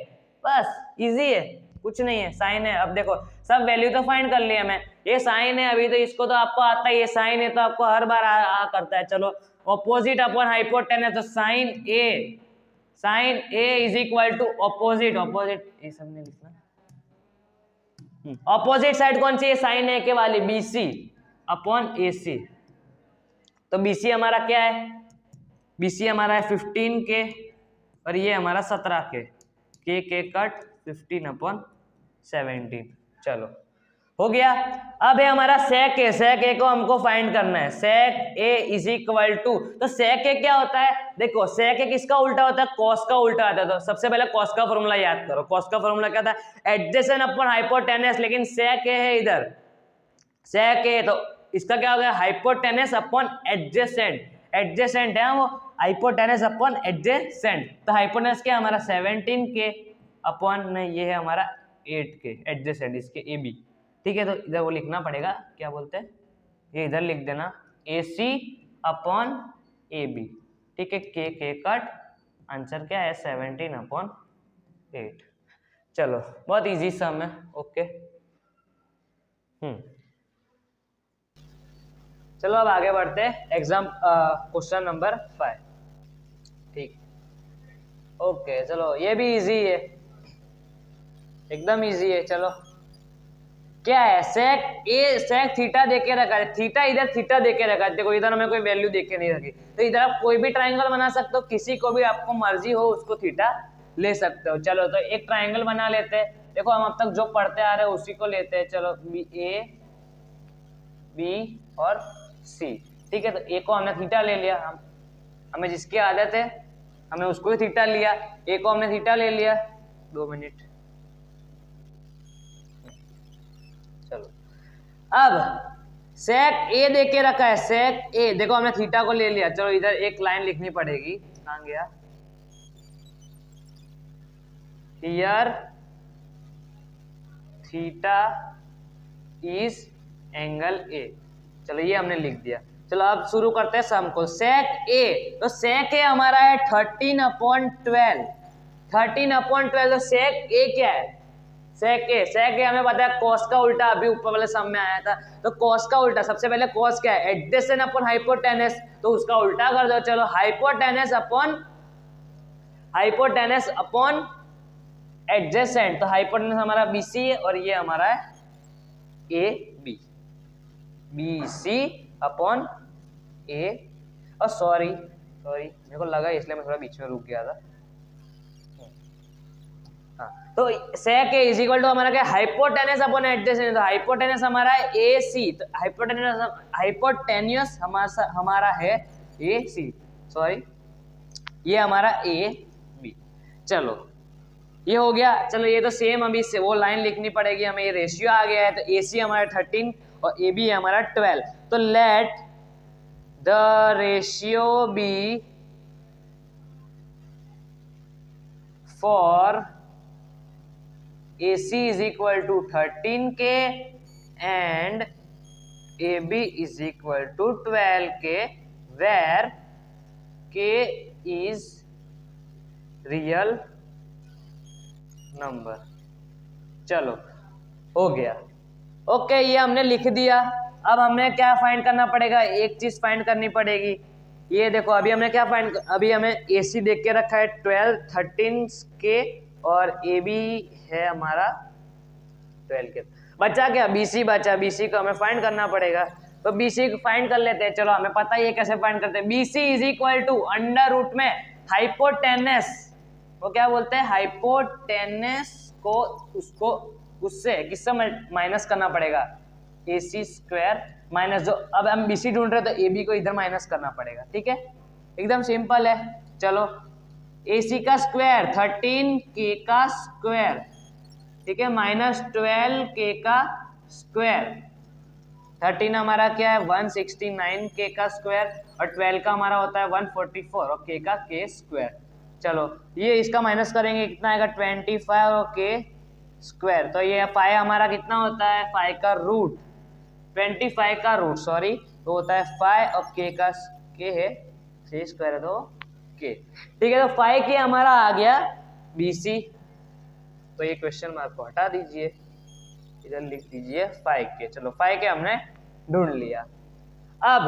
बस इजी है, कुछ नहीं है, साइन है। अब देखो सब वैल्यू तो फाइंड कर लिया मैं, ये साइन है अभी, तो इसको तो आपको आता है, ये साइन है तो आपको हर बार आ करता है। चलो ऑपोजिट अपॉन हाइपोटेनस, तो sine A is equal to opposite, ये सब नहीं लिखना, ऑपोजिट साइड कौन सी है, साइन ए के वाली, BC अपॉन AC। तो BC हमारा क्या है, BC हमारा है 15K और ये हमारा 17K, K कट 15/17। चलो हो गया। अब है हमारा सेक ए को हमको फाइंड करना है, सेक ए इज इक्वल टू, तो सेक ए क्या होता है, देखो सेक ए किसका उल्टा होता है, कॉस का उल्टा आता है। तो सबसे पहले कॉस का फॉर्मूला याद करो, कॉस का फॉर्मूला क्या था, एडजेसेंट अपॉन हाइपोटेनस, लेकिन सेक ए है इधर, सेक ए, तो इसका क्या हो गया, हाइपोटेनस अपॉन एडजेसेंट है वो, हाइपोटेनस अपॉन एडजेसेंट। तो हाइपोटेनस क्या हमारा 17K अपॉन, ये है हमारा 8K एडजेसेंट इसके AB, ठीक है। तो इधर वो लिखना पड़ेगा, क्या बोलते हैं, ये इधर लिख देना AC अपॉन AB, ठीक है। K कट, आंसर क्या है 17/8। चलो बहुत इजी सम है, ओके। चलो अब आगे बढ़ते हैं, एग्जाम क्वेश्चन नंबर 5, ठीक, ओके। चलो ये भी इजी है, एकदम इजी है। चलो क्या है, सेक थीटा देके रखा है, थीटा इधर थीटा देके रखा है, देखो इधर हमें कोई वैल्यू देके नहीं रखी, तो इधर आप कोई भी ट्राइंगल बना सकते हो, किसी को भी आपको मर्जी हो उसको थीटा ले सकते हो। चलो तो एक ट्राइंगल बना लेते हैं, देखो हम अब तक जो पढ़ते आ रहे हैं उसी को लेते हैं। चलो A B और C, ठीक है। तो A को हमने थीटा ले लिया, हमें जिसकी आदत है हमें उसको ही थीटा लिया, A को हमने थीटा ले लिया, 2 मिनट। चलो अब सेक ए देके रखा है, सेक ए, देखो हमने थीटा को ले लिया। चलो इधर एक लाइन लिखनी पड़ेगी, कहां गया, here theta is angle A. चलो ये हमने लिख दिया। चलो अब शुरू करते हैं सम को, सेक ए, तो सेक ए हमारा है 13/12, 13/12। तो सेक ए क्या है, सेक ए हमें पता है कॉस का उल्टा, अभी ऊपर वाले सम में आया था। तो कॉस का उल्टा, सबसे पहले कॉस क्या है, एडजेसेंट अपॉन हाइपोटेनस, तो उसका उल्टा कर दो। चलो हाइपोटेनस अपॉन एडजेसेंट, तो हाइपोटेनस हमारा BC है और ये हमारा है AB, BC अपॉन A। और सॉरी मेरे को लगा इसलिए मैं थोड़ा बीच में रुक गया था। तो सेक ए इज इक्वल टू हमारा क्या, हाइपोटेनस अपॉन एडजेसेंट, तो हाइपोटेनस हमारा है AC, तो हाइपोटेनियस हमारा है AC, सॉरी ये हमारा AB। चलो ये हो गया। चलो ये तो सेम, अभी से वो लाइन लिखनी पड़ेगी हमें, ये रेशियो आ गया है, तो AC हमारा 13 और AB हमारा 12। तो let the ratio be for AC is equal to 13K and AB is equal to 12K, where K is real number. चलो हो गया। ओके, ये हमने लिख दिया। अब हमें क्या फाइंड करना पड़ेगा, एक चीज फाइंड करनी पड़ेगी। ये देखो अभी हमने क्या फाइंड, अभी हमें AC देख के रखा है 12, 13 के, और AB है हमारा 12 के। बचा क्या, BC बचा। BC को हमें फाइंड करना पड़ेगा, तो BC को फाइंड कर लेते हैं। चलो हमें पता ही है कैसे फाइंड करते हैं। BC is equal to under root में हाइपोटेनस, वो क्या बोलते हैं, हाइपोटेनस को उसको उससे किससे माइनस करना पड़ेगा, AC स्क्वायर माइनस, जो अब हम BC ढूंढ रहे हैं तो AB को इधर माइनस करना पड़ेगा। ठीक है, एकदम सिंपल है। चलो AC का स्क्वायर 13K का स्क्वायर, ठीक है, माइनस 12K का स्क्वायर। 13 हमारा क्या है 169K का स्क्वायर, और 12 का हमारा होता है 144, और K का K स्क्वायर। चलो ये इसका माइनस करेंगे, कितना आएगा 25 और K स्क्वायर। तो ये 5 हमारा कितना होता है, 5 का रूट, 25 का रूट सॉरी, तो होता है 5, और K का K है 3 स्क्वायर है तो K। ठीक है, तो 5K हमारा आ गया BC। तो ये क्वेश्चन मार्क को हटा दीजिए, इधर लिख दीजिए 5K। चलो 5K हमने ढूंढ लिया। अब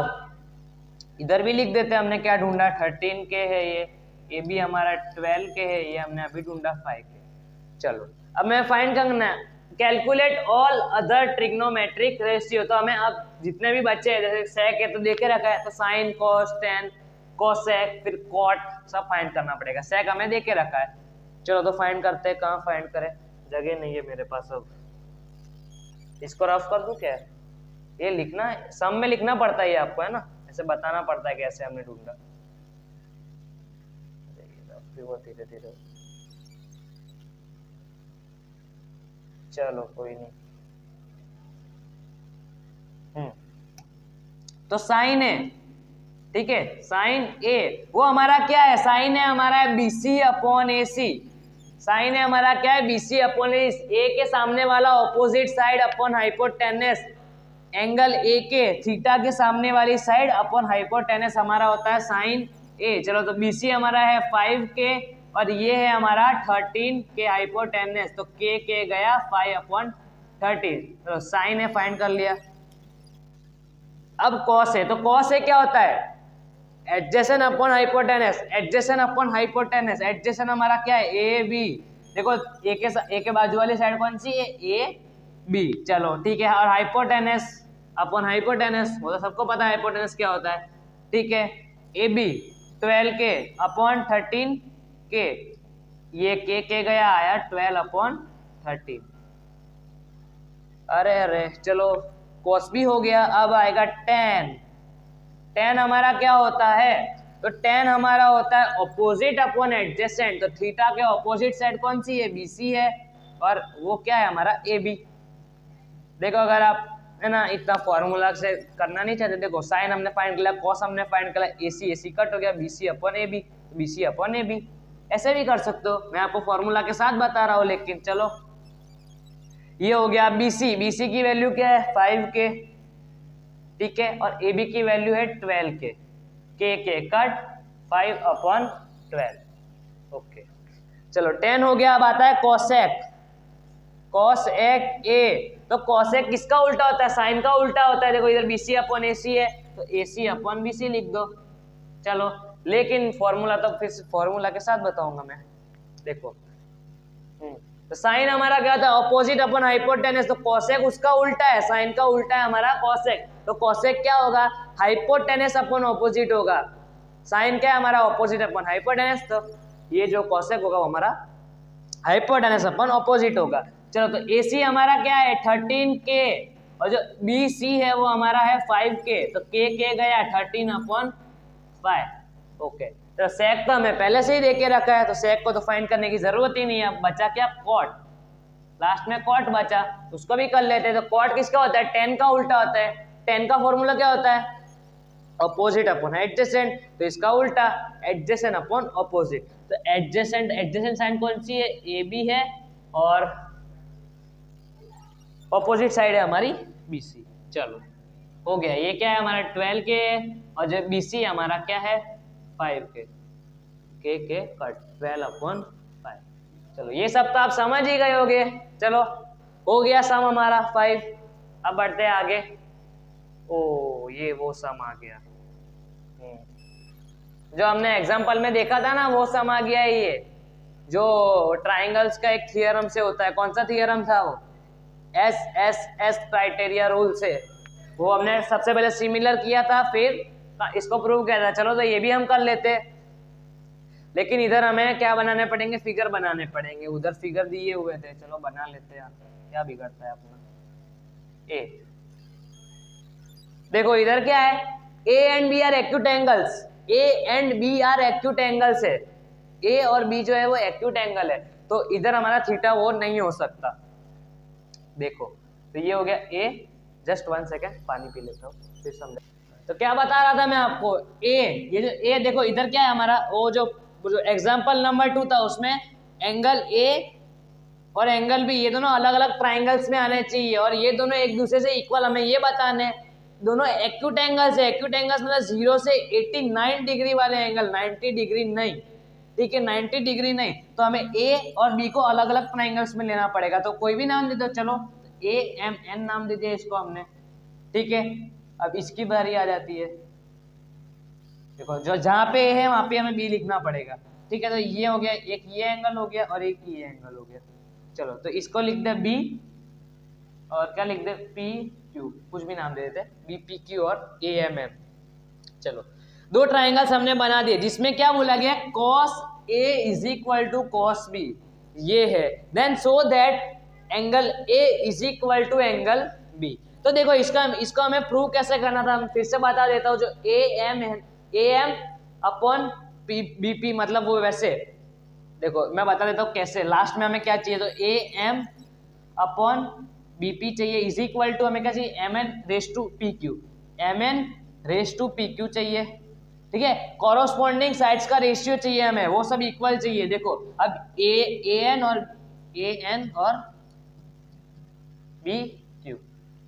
इधर भी लिख देते हैं हमने क्या ढूंढा, 13K है ये भी हमारा 12K है, ये हमने अभी ढूंढा 5K। चलो अब मैं फाइंड करना है, calculate all other trigonometric ratio. तो हमें अब जितने भी बच्चे हैं, जैसे सेक है तो देखे रखा है, तो साइन, कॉस, टेन, कोसेक, फिर कॉट, सब फाइंड करना पड़ेगा। सेक हमें देखे रखा है। चलो तो फाइंड करते हैं, कहाँ फाइंड करें, जगह नहीं है मेरे पास। अब इसको रफ कर दूं क्या, ये लिखना सम में लिखना पड़ता है ये आपको, है ना, ऐसे बताना पड़ता है कैसे हमने ढूंढा। धीरे धीरे, चलो कोई नहीं। तो साइन है, ठीक है, साइन ए वो हमारा क्या है, साइन है हमारा BC अपॉन AC। साइन है हमारा क्या है, BC अपॉन ए के सामने वाला opposite side upon hypotenuse, angle A के थीटा के सामने वाली साइड अपॉन हाइपोटेनस हमारा होता है साइन ए। चलो तो BC हमारा है 5K, और ये है हमारा 13K हाइपोटेनस, तो K गया 5 अपॉन 13। तो साइन है फाइंड कर लिया। अब कॉस है, तो कॉस है क्या होता है, adjacent upon hypotenuse, adjacent upon hypotenuse. Adjacent हमारा क्या है AB, देखो ए के बाजू वाली साइड कौन सी है, AB। चलो ठीक है, और हाइपोटेनस अपॉन हाइपोटेनस, वो तो सबको पता है हाइपोटेनस क्या होता है। ठीक है, AB 12K अपॉन 13K, ये K गया आया 12 अपॉन 13। अरे चलो कॉस भी हो गया। अब आएगा टेन। टेन हमारा क्या होता है, तो टेन हमारा होता है ऑपोजिट अपॉन एडजेसेंट। तो थीटा के ऑपोजिट साइड कौन सी है, BC है, और वो क्या है हमारा AB। देखो अगर आप है ना इतना फॉर्मूला से करना नहीं चाहते, देखो साइन हमने फाइंड किया, कॉस हमने फाइंड किया, AC कट हो गया, BC upon AB, BC upon AB। ऐसे भी कर सकते हो, मैं आपको फॉर्मूला के साथ बता रहा हूँ। लेकिन चलो ये हो गया BC की वैल्यू क्या है 5K, ठीक है, और AB की वैल्यू है 12K, K cut 5 upon 12। Okay चलो 10 हो गया। अब आता है कोसेक, कोसेक A। तो कोसेक किसका उल्टा होता है, साइन का उल्टा होता है। देखो इधर BC अपॉन AC है, तो AC अपॉन BC लिख दो। चलो लेकिन फॉर्मूला तो फिर फॉर्मूला के साथ बताऊंगा मैं। देखो तो साइन हमारा क्या था, ऑपोजिट अपॉन हाइपोटेनस, तो कोसेक उसका उल्टा है, साइन का उल्टा है हमारा कोसेक। तो कोसेक क्या होगा, हाइपोटेनस अपॉन ऑपोजिट होगा। साइन क्या है हमारा, ऑपोजिट अपॉन हाइपोटेनस, तो ये जो कोसेक होगा वो हमारा हाइपोटेनस अपॉन ऑपोजिट होगा। चलो तो AC हमारा क्या है 13K, और जो BC है वो हमारा है 5K, तो K गया 13 अपॉन 5। ओके, तो सेक तो हमें पहले से ही देके रखा है, तो सेक को तो फाइंड करने की जरूरत ही नहीं है। अब बचा क्या, कॉट, लास्ट में कॉट बचा, उसको भी कर लेते हैं। तो कॉट किसका होता है, 10 का उल्टा होता है। 10 का फॉर्मूला क्या होता है, ऑपोजिट अपॉन एडजेसेंट, तो इसका उल्टा एडजेसेंट अपॉन ऑपोजिट। तो एडजेसेंट साइड कौन सी है, AB है, और ऑपोजिट साइड है हमारी BC। चलो हो गया, ये क्या है हमारा 12K, और जो BC हमारा क्या है 5K। के कट 12/5। चलो ये सब तो आप समझ ही गए होगे। चलो हो गया सम हमारा 5। अब बढ़ते हैं आगे। ओ ये वो सम आ गया, जो हमने एग्जाम्पल में देखा था ना वो सम आ गया है। ये जो ट्राइंगल्स का एक थियरम से होता है, कौन सा थियरम था वो? एस क्राइटेरिया रूल से। वो हमने सबसे पहले सिमिलर किया था, फिर इसको प्रूव किया था। चलो तो ये भी हम कर लेते, लेकिन इधर हमें क्या बनाने पड़ेंगे? फिगर बनाने पड़ेंगे। उधर फिगर दिए हुए थे, चलो बना लेते हैं। क्या बिगड़ता है अपना? ए देखो इधर क्या है, A and B are acute angles. A and B are acute angles है। ए और बी जो है वो एक्यूट एंगल है, तो इधर हमारा थीटा वो नहीं हो सकता। देखो तो ये हो गया ए। जस्ट 1 सेकेंड पानी पी लेता हूँ फिर समझ। तो क्या बता रहा था मैं आपको, ए, ये जो ए देखो इधर क्या है हमारा, वो जो एग्जाम्पल नंबर 2 था उसमें एंगल ए और एंगल बी ये दोनों अलग अलग ट्राइंगल्स में आने चाहिए, और ये दोनों एक दूसरे से इक्वल हमें ये बताने। दोनों एक्यूट एंगल्स है। एक्यूट एंगल्स मतलब 0 से 89 डिग्री वाले एंगल, 90 डिग्री नहीं, ठीक है, 90 डिग्री नहीं। तो हमें ए और बी को अलग अलग ट्राइंगल्स में लेना पड़ेगा। तो कोई भी नाम दे दो, चलो ए एम एन नाम दे दिया इसको हमने, ठीक है। अब इसकी बारी आ जाती है। देखो जो जहाँ पे ए है वहां पे हमें बी लिखना पड़ेगा, ठीक है। तो ये हो गया, एक ये एंगल हो गया और एक ये एंगल हो गया। चलो तो इसको लिख दे बी, और क्या लिख दे? पी क्यू, कुछ भी नाम दे देते, बी पी क्यू और ए एम एम। चलो दो ट्राइंगल्स हमने बना दिए, जिसमें क्या बोला गया? cos A is equal to cos B, ये है। Then so that angle A is equal to angle B। तो देखो इसको हमें प्रूव कैसे करना था, हम फिर से बता देता हूँ। जो A M upon B P, मतलब वो वैसे, देखो मैं बता देता हूँ कैसे। लास्ट में हमें क्या चाहिए? तो A M upon B P चाहिए, इज इक्वल टू हमें क्या चाहिए? M N race to P Q, M N race to P Q चाहिए, ठीक है। कॉरोस्पॉन्डिंग साइड्स का रेशियो चाहिए हमें, वो सब इक्वल चाहिए। देखो अब ए एन और बी क्यू,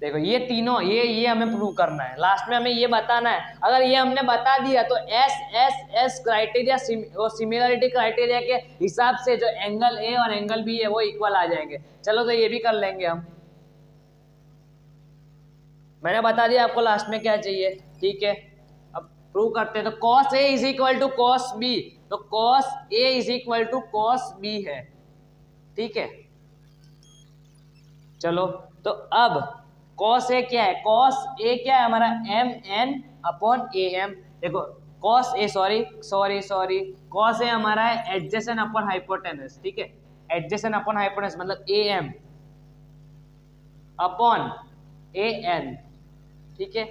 देखो ये तीनों, ये हमें प्रूव करना है। लास्ट में हमें ये बताना है। अगर ये हमने बता दिया तो एस क्राइटेरिया वो सिमिलरिटी क्राइटेरिया के हिसाब से जो एंगल ए और एंगल बी है वो इक्वल आ जाएंगे। चलो तो ये भी कर लेंगे हम। मैंने बता दिया आपको लास्ट में क्या चाहिए, ठीक है। अब प्रूव करते हैं। तो cos A is equal to cos B, तो cos A is equal to cos B है, ठीक है। चलो तो अब cos A क्या है? cos A क्या है हमारा? M N upon A M. देखो cos A sorry cos A हमारा है एडजेसेंट अपॉन हाइपोटेनस, ठीक है। एडजेसेंट अपॉन हाइपोटेनस मतलब A M upon A N, ठीक है।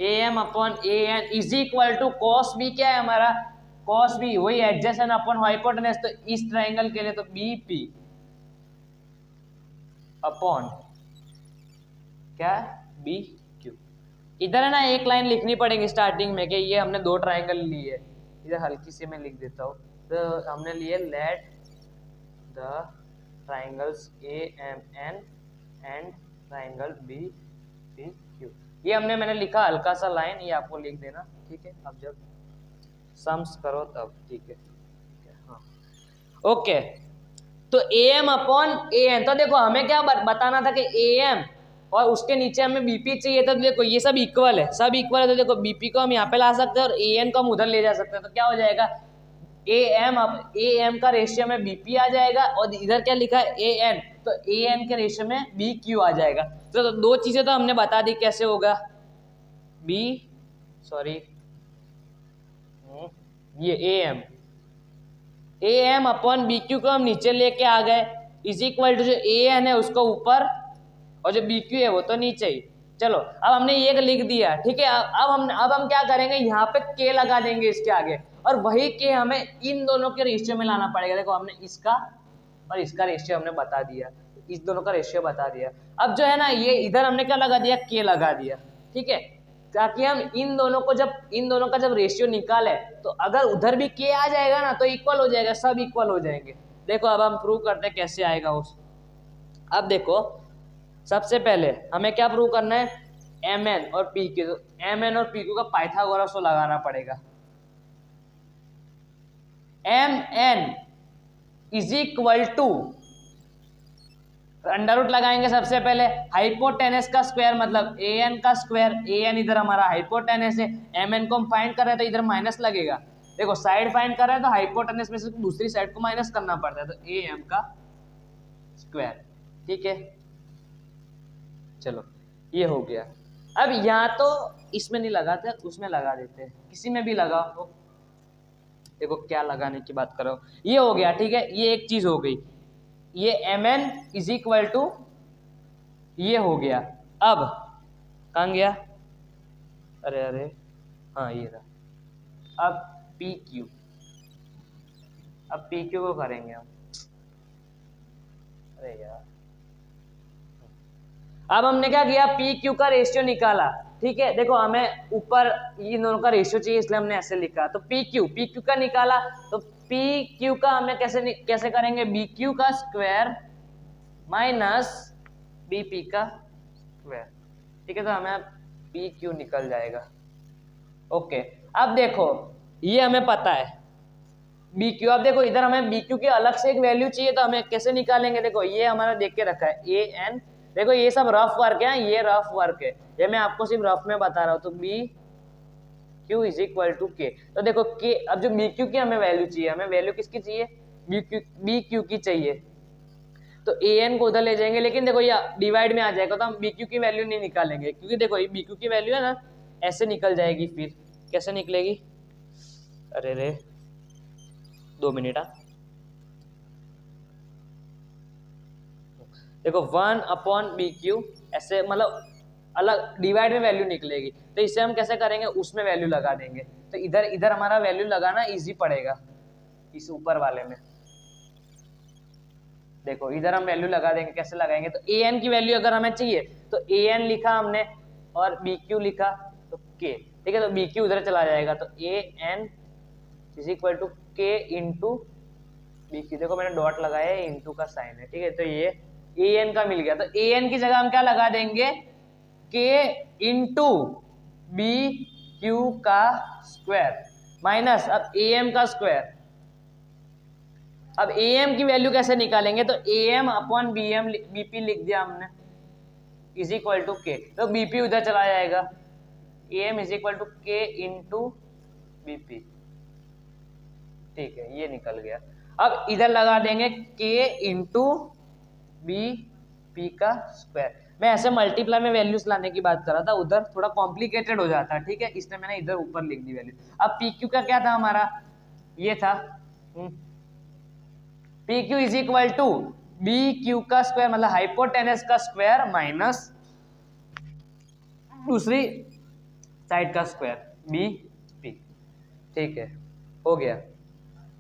A M upon A N is equal to cos B क्या है हमारा? cos B वही एडजेसेंट अपॉन हाइपोटेनस, तो इस ट्राइंगल के लिए तो बी पी अपॉन क्या? B Q. इधर है ना एक लाइन लिखनी पड़ेगी स्टार्टिंग में कि ये हमने दो ट्राइंगल लिए। इधर हल्की सी मैं लिख देता हूँ। तो हमने लिए let the triangles A M N and triangle B P Q. ये मैंने लिखा हल्का सा लाइन, ये आपको लिख देना, ठीक है। अब जब सम्स करो तब, ठीक है, हाँ ओके। तो A M upon A N, तो देखो हमें क्या बताना था कि ए एम और उसके नीचे हमें बीपी चाहिए। तो देखो ये सब इक्वल है, सब इक्वल है। तो देखो बीपी को हम यहाँ पे ला सकते हैं और ए एन को हम उधर ले जा सकते हैं। तो क्या हो जाएगा? ए एम का रेशियो में बीपी आ जाएगा, और इधर क्या लिखा है? ए एन, तो ए एन के रेशियो में बी क्यू आ जाएगा। तो दो चीजें तो हमने बता दी कैसे होगा। ये A M upon B Q को हम नीचे लेके आ गए, इज इक्वल टू जो ए एन है उसको ऊपर और जो बी क्यू है वो तो नीचे ही। चलो अब हमने ये लिख दिया, ठीक है। अब हम क्या करेंगे? यहाँ पे के लगा देंगे इसके आगे, और वही के हमें इन दोनों के रेशियो में लाना पड़ेगा। देखो हमने इसका और इसका रेशियो हमने बता दिया, इस दोनों का रेशियो बता दिया। अब जो है ना ये इधर हमने क्या लगा दिया? के लगा दिया, ठीक है, ताकि हम इन दोनों का जब रेशियो निकाले तो अगर उधर भी के आ जाएगा ना तो इक्वल हो जाएगा, सब इक्वल हो जाएंगे। देखो अब हम प्रूव करते हैं कैसे आएगा उस। अब देखो सबसे पहले हमें क्या प्रूव करना है? एम एन और पी क्यू। तो एम एन और पी क्यू का पाइथागोरस को लगाना पड़ेगा। M N is equal to, under root लगाएंगे सबसे पहले, हाइपोटेनस का स्क्वायर मतलब ए एन का स्क्वायर, ए एन इधर हमारा हाइपोटेनस है, एम एन को हम फाइंड कर रहे हैं तो इधर माइनस लगेगा, देखो साइड फाइंड कर रहे हैं तो हाइपोटेनस में से दूसरी साइड को माइनस करना पड़ता है, तो ए एम का स्क्वायर, ठीक है। चलो ये हो गया। अब यहाँ तो इसमें नहीं लगाते, उसमें लगा देते हैं, किसी में भी लगाओ तो देखो क्या लगाने की बात करो, ये हो गया, ठीक है। ये एक चीज हो गई, ये M N is equal to ये हो गया। अब कहाँ गया, अरे अरे हाँ ये रहा। अब पी क्यू, अब पी क्यू को करेंगे हम, अरे यार अब हमने क्या किया, पी क्यू का रेशियो निकाला, ठीक है। देखो हमें ऊपर इन दोनों का रेशियो चाहिए इसलिए हमने ऐसे लिखा, तो पी क्यू का निकाला, तो पी क्यू का हमें कैसे करेंगे, बी क्यू का स्क्वायर माइनस बी पी का स्क्वायर, ठीक है। तो हमें पी क्यू निकल जाएगा, ओके। अब देखो ये हमें पता है बी क्यू, अब देखो इधर हमें बी क्यू की अलग से एक वैल्यू चाहिए, तो हमें कैसे निकालेंगे, देखो ये हमारा देख के रखा है ए एन, देखो ये सब रफ वर्क है, ये रफ वर्क है, ये मैं आपको सिर्फ रफ में बता रहा हूँ। तो B Q is equal to K, तो देखो के, अब जो बी क्यू की हमें वैल्यू चाहिए, हमें वैल्यू किसकी चाहिए, बी क्यू की चाहिए, तो ए एन को उधर ले जाएंगे, लेकिन देखो ये डिवाइड में आ जाएगा तो हम बी क्यू की वैल्यू नहीं निकालेंगे, क्योंकि देखो ये बी क्यू की वैल्यू है ना ऐसे निकल जाएगी, फिर कैसे निकलेगी, अरे रे 2 मिनट, देखो 1 अपॉन बी क्यू, ऐसे मतलब अलग डिवाइड में वैल्यू निकलेगी, तो इसे हम कैसे करेंगे, उसमें वैल्यू लगा देंगे, तो इधर इधर हमारा वैल्यू लगाना इजी पड़ेगा, इस ऊपर वाले में देखो इधर हम वैल्यू लगा देंगे, कैसे लगाएंगे, तो ए एन की वैल्यू अगर हमें चाहिए तो ए एन लिखा हमने और बी क्यू लिखा तो के, ठीक है। तो बी क्यू उधर चला जाएगा, तो A N is equal to K into B Q, देखो मैंने डॉट लगाया है, इंटू का साइन है, ठीक है। तो ये ए एन का मिल गया, तो ए एन की जगह हम क्या लगा देंगे, के इंटू बी क्यू का स्क्वायर माइनस अब ए एम का स्क्वायर। अब ए एम की वैल्यू कैसे निकालेंगे, तो A M upon B M BP लिख दिया हमने इज इक्वल टू के, तो बीपी उधर चला जाएगा, A M is equal to K into BP, ठीक है, ये निकल गया। अब इधर लगा देंगे के इंटू बी पी का स्क्वायर, मैं ऐसे मल्टीप्लाई में वैल्यूज लाने की बात कर रहा था, उधर थोड़ा कॉम्प्लिकेटेड हो जाता है, ठीक है, इसलिए मैंने इधर ऊपर लिख दी वैल्यू। अब पी क्यू का क्या था हमारा, ये था P Q is equal to B Q का स्क्वायर मतलब हाइपोटेनस का स्क्वायर माइनस दूसरी साइड का स्क्वायर बी पी, ठीक है, हो गया।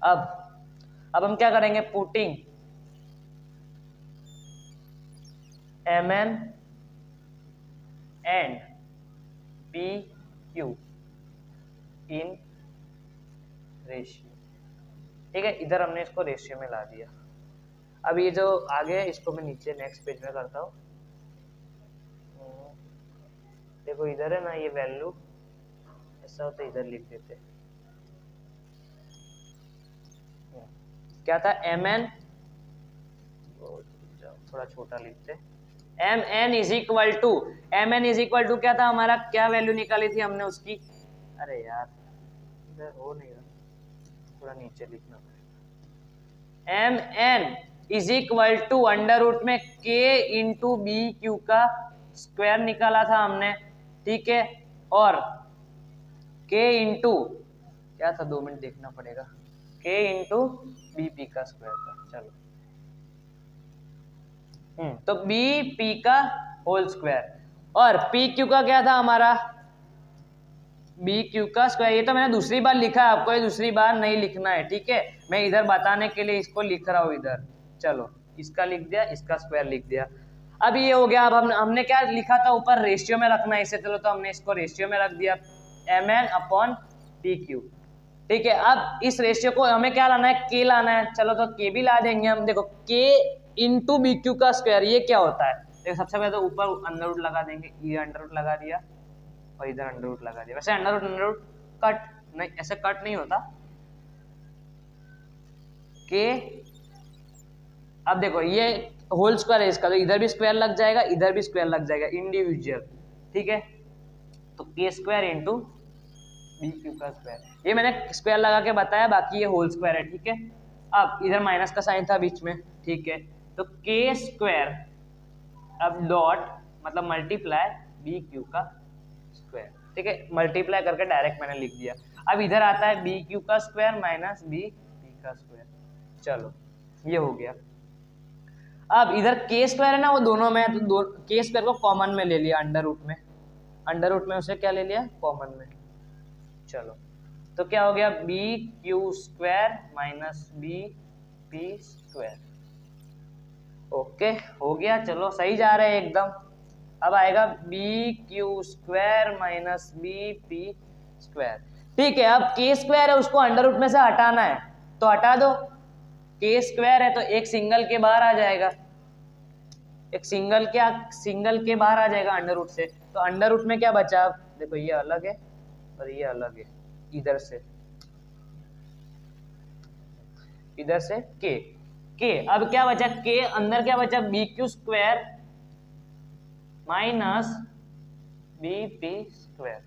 अब हम क्या करेंगे, putting M N and P Q in ratio, ठीक है, इधर हमने इसको रेशियो में ला दिया। अब ये जो आगे है इसको मैं नीचे नेक्स्ट पेज में करता हूँ, देखो इधर है ना ये वैल्यू, ऐसा होता है इधर लिख देते, क्या था एम एन, थोड़ा छोटा लिखते, M N is equal to, M N is equal to क्या था हमारा, क्या वैल्यू निकाली थी हमने उसकी, अरे यार इधर हो नहीं रहा, थोड़ा नीचे लिखना पड़ेगा, M N is equal to under root में के इंटू बी क्यू का स्क्वायर निकाला था हमने, ठीक है, और के इंटू क्या था, 2 मिनट देखना पड़ेगा, के इंटू बी पी का स्क्वायर था, चलो तो बी पी का होल स्क्वायर, और पी क्यू का क्या था हमारा, बी क्यू का स्क्वायर, ये तो मैंने दूसरी बार लिखा है, आपको ये दूसरी बार नहीं लिखना है, ठीक है, मैं इधर बताने के लिए इसको लिख रहा हूँ इधर, चलो इसका लिख दिया, इसका स्क्वायर लिख दिया। अब ये हो गया, अब हमने क्या लिखा था ऊपर, रेशियो में रखना है इसे, चलो तो हमने इसको रेशियो में रख दिया, M N upon P Q, ठीक है। अब इस रेशियो को हमें क्या लाना है, के लाना है, चलो तो के भी ला देंगे हम, देखो के इंटू बी क्यू का स्क्वायर ये क्या होता है, देखो सबसे पहले तो ऊपर अंडर रूट लगा देंगे, ये अंडर रूट लगा दिया और इधर अंडर रूट लगा दिया, वैसे अंडर रूट कट नहीं, ऐसे कट नहीं होता, के, अब देखो ये होल स्क्वायर है इसका, तो इधर भी स्क्वायर लग जाएगा, इधर भी स्क्वायर लग जाएगा इंडिविजुअल, ठीक है। तो के स्क्वायर इंटू बी क्यू का स्क्वायर, ये मैंने स्क्वायर लगा के बताया, बाकी ये होल स्क्वायर है, ठीक है। अब इधर माइनस का साइन था बीच में, ठीक है। तो के स्क्वायर अब डॉट मतलब मल्टीप्लाई बी क्यू का स्क्वायर, ठीक है। मल्टीप्लाई करके डायरेक्ट मैंने लिख दिया। अब इधर आता है बी क्यू का स्क्वायर माइनस बी पी का स्क्वायर, चलो ये हो गया। अब इधर के स्क्वायर है ना, वो दोनों में, तो के स्क्वायर को कॉमन में ले लिया अंडर रूट में, अंडर रूट में उसे क्या ले लिया, कॉमन में। चलो तो क्या हो गया, B Q square minus B P square, okay हो गया। चलो सही जा रहे हैं एकदम। अब आएगा B Q square minus B P square, ठीक है। अब के स्क्वायर है उसको अंडर रूट में से हटाना है, तो हटा दो। के स्क्वायर है तो एक सिंगल के बाहर आ जाएगा, एक सिंगल के बाहर आ जाएगा अंडर रूट से। तो अंडर रूट में क्या बचा, देखो ये अलग है और ये अलग है, इधर से के अब क्या बचा, के अंदर क्या बचा, B Q square minus B P square,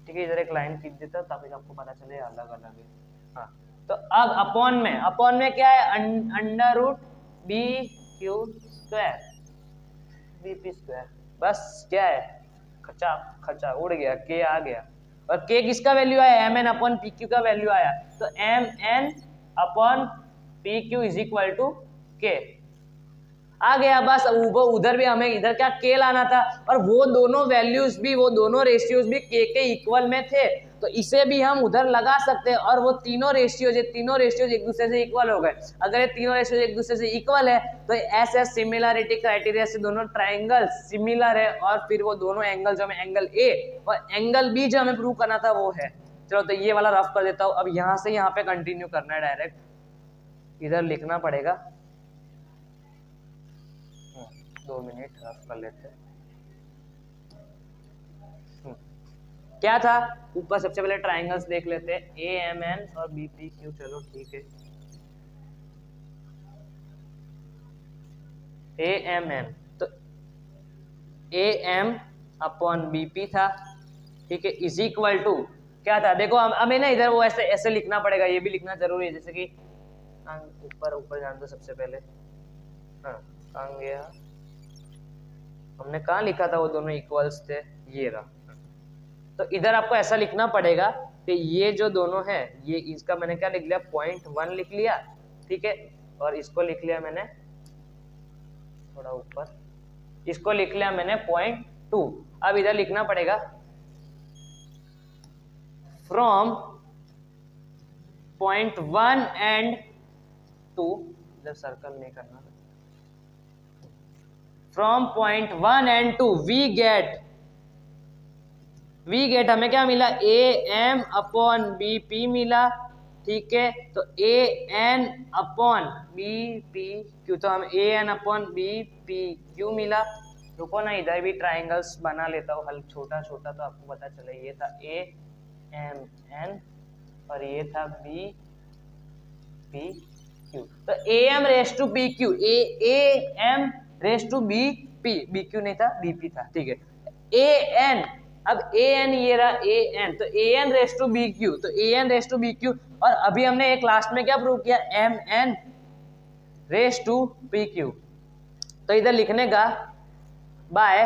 ठीक है। इधर एक लाइन खींच देता हूं ताकि आपको पता चले अलग अलग है। हाँ तो अब अपॉन में क्या है, under root B Q square B P square, बस क्या है, खचा खचा उड़ गया, के आ गया। और के किसका वैल्यू आया, M N upon P Q का वैल्यू आया, तो M N upon P Q is equal to K आ गया। बस उधर भी हमें इधर क्या के लाना था, और वो दोनों वैल्यूज भी, वो दोनों रेशियोज भी के इक्वल में थे, तो इसे भी हम उधर लगा सकते हैं। और वो तीनों रेशियोज एक दूसरे से इक्वल हो गए। अगर ये तीनों रेशियोज एक दूसरे से इक्वल है तो एस एस सिमिलरिटी क्राइटेरिया से दोनों ट्राइंगल सिमिलर है, और फिर वो दोनों एंगल जो हमें एंगल ए और एंगल बी जो हमें प्रूव करना था वो है। चलो तो ये वाला रफ कर देता हूँ। अब यहाँ से यहाँ पे कंटिन्यू करना है डायरेक्ट, इधर लिखना पड़ेगा, 2 मिनट रफ कर लेते हैं। क्या था, ऊपर सबसे पहले ट्राइंगल्स देख लेते हैं, ए एम एन और बी पी क्यू, चलो ठीक है। ए एम एन तो A M upon B P था, ठीक है, इज इक्वल टू क्या था, देखो हमें ना इधर वो ऐसे लिखना पड़ेगा, ये भी लिखना जरूरी है। जैसे कि ऊपर जान दो सबसे पहले, हाँ कहाँ गया, हमने कहाँ लिखा था वो दोनों इक्वल्स थे, ये रहा। तो इधर आपको ऐसा लिखना पड़ेगा कि ये जो दोनों है, ये इसका मैंने क्या लिख लिया, 0.1 लिख लिया, ठीक है। और इसको लिख लिया मैंने थोड़ा ऊपर, इसको लिख लिया मैंने 0.2। अब इधर लिखना पड़ेगा फ्रॉम 0.1 एंड 2, इधर सर्कल नहीं करना, फ्रॉम 0.1 एंड 2 वी गेट हमें क्या मिला, A M upon B P मिला, ठीक है। तो A N upon B P Q, तो हम A N upon B P Q मिला। रुको ना, इधर भी ट्राइंगल्स बना लेता हूँ हल्का छोटा छोटा, तो आपको पता चले। ये था ए एम एन और ये था बी पी क्यू, तो A M race to P Q, A M race to B P, B Q नहीं था बी पी था, ठीक है। ए एन, अब ए एन ये रहा ए एन, तो A N race to B Q, तो A N race to B Q. और अभी हमने एक लास्ट में क्या प्रूव किया, M N race to P Q. तो इधर लिखने का by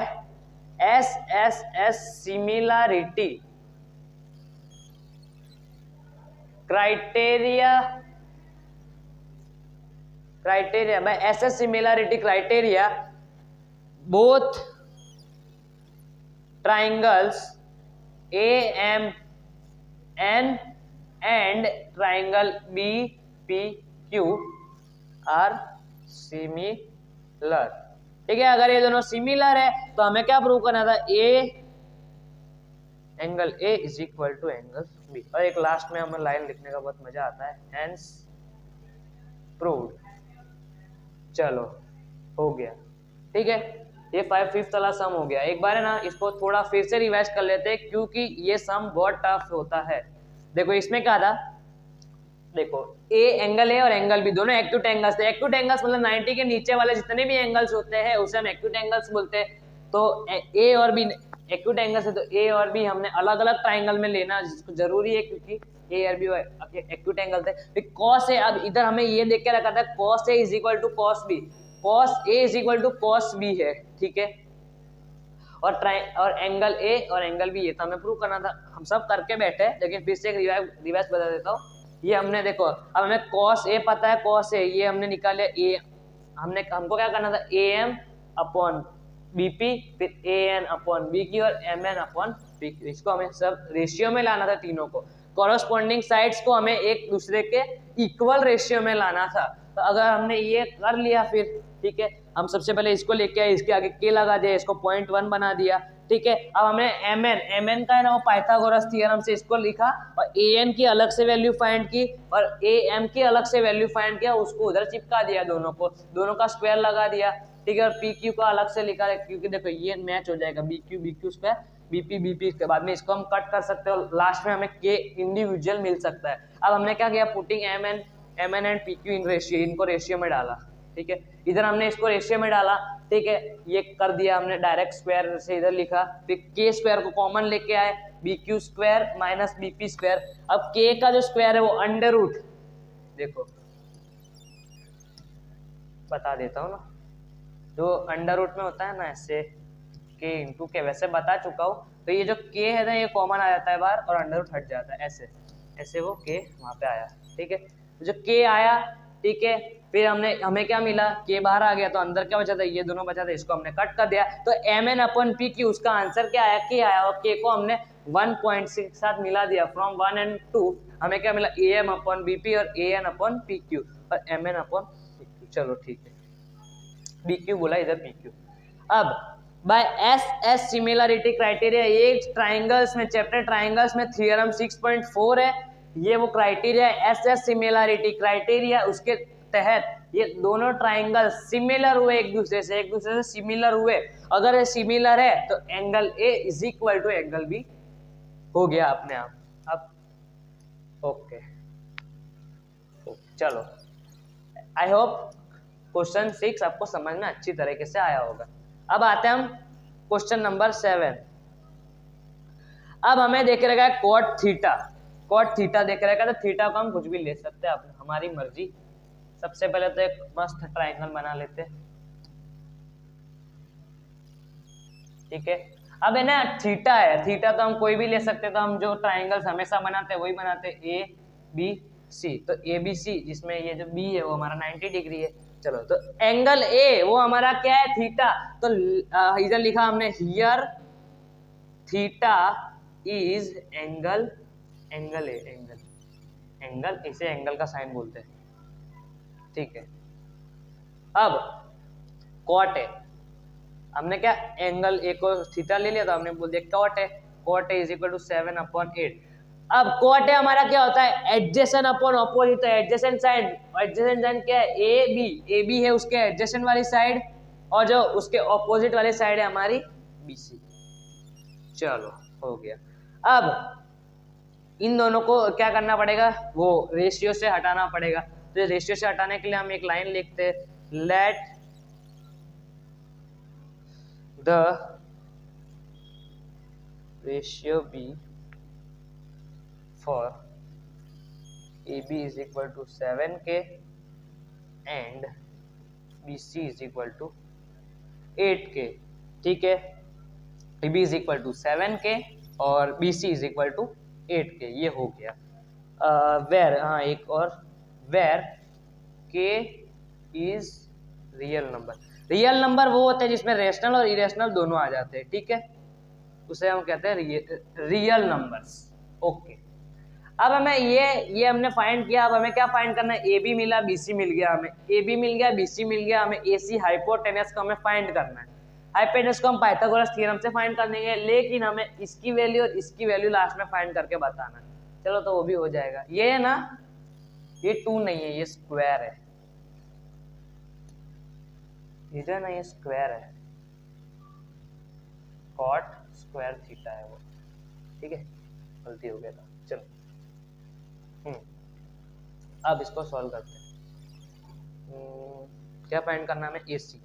S S S similarity criteria by SS similarity criteria, both triangles AMN and triangle BPQ are similar, ठीक है। अगर ये दोनों सिमिलर है तो हमें क्या प्रूव करना था, angle A is equal to angle B। और एक लास्ट में हमें लाइन लिखने का बहुत मजा आता है, हेंस प्रूव्ड। चलो हो गया, ठीक है। ये 5/5 वाला सम हो गया। एक बार है ना, इसको थोड़ा फिर से रिवाइज कर लेते हैं, क्योंकि ये सम बहुत टफ होता है। देखो इसमें क्या था, देखो ए एंगल ए और एंगल बी दोनों एक्यूट एंगल्स थे। एक्यूट एंगल्स मतलब 90 के नीचे वाले जितने भी एंगल्स होते हैं उसे हम एक्यूट एंगल्स बोलते हैं। तो ए और बी एक्यूट एंगल्स है, तो ए और बी हमने अलग अलग ट्राइंगल में लेना जरूरी है, क्योंकि ए और बी एक्यूट एंगल थे। फिर कॉस ए, अब इधर हमें ये देख के रखा था cos A is equal to cos B, cos A is equal to cos B है, ठीक है। और एंगल ए और एंगल बी ये तो हमें प्रूव करना था, हम सब करके बैठे, लेकिन फिर से एक रिवाइज बता देता हूँ। ये हमने देखो, अब हमें cos a पता है, cos a ये हमने निकाले a, हमको क्या करना था ए एम अपॉन बीपी, फिर A N upon B Q और M N upon P Q, इसको हमें सब रेशियो में लाना था तीनों को। कॉरस्पॉन्डिंग साइड्स को हमें एक दूसरे के इक्वल रेशियो में लाना था। तो अगर हमने ये कर लिया फिर ठीक है, हम सबसे पहले इसको लेके आए, इसके आगे के लगा दिया, इसको 0.1 बना दिया, ठीक है। अब हमने एम एन का है ना वो पाइथागोरस थ्योरम से इसको लिखा और ए एन की अलग से वैल्यू फाइंड की और ए एम की अलग से वैल्यू फाइंड किया, उसको उधर चिपका दिया, दोनों को, दोनों का स्क्वायर लगा दिया, ठीक है। और पी क्यू का अलग से लिखा है, क्योंकि देखो ये मैच हो जाएगा बी क्यू स्क्वायर बीपी के बाद में इसको हम कट कर सकते हैं और लास्ट में हमें के इंडिविजुअल मिल सकता है। अब हमने क्या किया, putting M N and P Q in ratio, इनको रेशियो में डाला, ठीक है। इधर हमने इसको रेशियो में डाला, ठीक है, ये कर दिया हमने, डायरेक्ट स्क्वायर से इधर लिखा, फिर के स्क्वायर को कॉमन लेके आए, B Q square minus BP square. अब के का जो स्क्वायर है वो अंडर रूट, देखो बता देता हूँ ना, जो अंडर रूट में होता है ना ऐसे के इंटू के, वैसे बता चुका हूँ। तो ये जो के है ना ये कॉमन आ जाता है बाहर और अंडर रूट हट जाता है, ऐसे ऐसे वो के वहां पे आया, ठीक है। जो के आया, ठीक है, फिर हमें क्या मिला, के बाहर आ गया, तो अंदर क्या बचा था, ये दोनों बचा था, इसको हमने कट कर दिया। तो M N upon P Q, उसका आंसर क्या आया, के आया, और के को हमने 1.6 के साथ मिला दिया, फ्रॉम 1 and 2 हमें क्या मिला, A M upon B P और A N upon P Q और M N upon P Q. चलो ठीक है, बी क्यू बोला, इधर पी क्यू। अब बाय एस सिमिलरिटी क्राइटेरिया, ये ट्राइंगल्स में, चैप्टर ट्राइंगल्स में थ्योरम 6.4 है, ये वो क्राइटेरिया एस सिमिलरिटी क्राइटेरिया, उसके तहत ये दोनों ट्राइंगल सिमिलर हुए एक दूसरे से सिमिलर हुए, अगर ये सिमिलर है तो angle A is equal to angle B हो गया अपने आप। अब ओके, चलो आई होप क्वेश्चन 6 आपको समझ में अच्छी तरीके से आया होगा। अब आते हैं हम क्वेश्चन नंबर 7। अब हमें देख रखा है कॉट थीटा, कॉट थीटा देख रखा है, तो थीटा को हम कुछ भी ले सकते हैं, हमारी मर्जी। सबसे पहले तो एक मस्त ट्राइंगल बना लेते हैं, ठीक है। अब है ना थीटा है, थीटा तो हम कोई भी ले सकते हैं, तो हम जो ट्राइंगल्स हमेशा बनाते हैं वही बनाते हैं, ए बी सी। तो ए बी सी, जिसमें ये जो बी है वो हमारा 90 डिग्री है। चलो, तो एंगल ए वो हमारा क्या है, थीटा। तो इधर लिखा हमने here theta is angle, angle A, angle इसे एंगल का साइन बोलते हैं, ठीक है। अब कॉट है, हमने क्या एंगल ए को थीटा ले लिया, तो हमने बोल दिया कॉट है, cot A is equal to 7/8। अब कॉट ए हमारा क्या होता है, एडजेसेंट अपॉन ऑपोजिट, तो एडजेसेंट साइड क्या है, ए बी है उसके एडजेसेंट वाली साइड, और जो उसके ऑपोजिट वाली साइड है हमारी बी सी। चलो हो गया। अब इन दोनों को क्या करना पड़ेगा, वो रेशियो से हटाना पड़ेगा। तो रेशियो से हटाने के लिए हम एक लाइन लिखते हैं, late the ratio be for AB is equal to 7K and BC is equal to 8K, ठीक है। AB is equal to 7K और BC is equal to 8K, ये हो गया। वेर, हाँ एक और, where K is real number. Real number वो होता है जिसमें रेशनल और इरेशनल दोनों आ जाते हैं, ठीक है, उसे हम कहते हैं रियल नंबर्स। ओके, अब हमें ये हमने फाइंड किया। अब हमें क्या फाइंड करना है, ए बी मिला, बी सी मिल गया, हमें ए बी मिल गया, बी सी मिल गया, हमें ए सी हाइपोटेनस को हमें फाइंड करना है। हाइपोटेनस को हम पाइथागोरस थ्योरम से फाइंड कर देंगे, लेकिन हमें इसकी वैल्यू और इसकी वैल्यू लास्ट में फाइंड करके बताना है। चलो, तो वो भी हो जाएगा। ये है ना, ये 2 नहीं है, ये स्क्वायर है, इधर ना ये स्क्वायर है, कॉट स्क्वायर थीटा है वो, ठीक है, गलती हो गया था। चलो अब इसको सॉल्व करते हैं। क्या फाइंड करना है हमें? ए सी।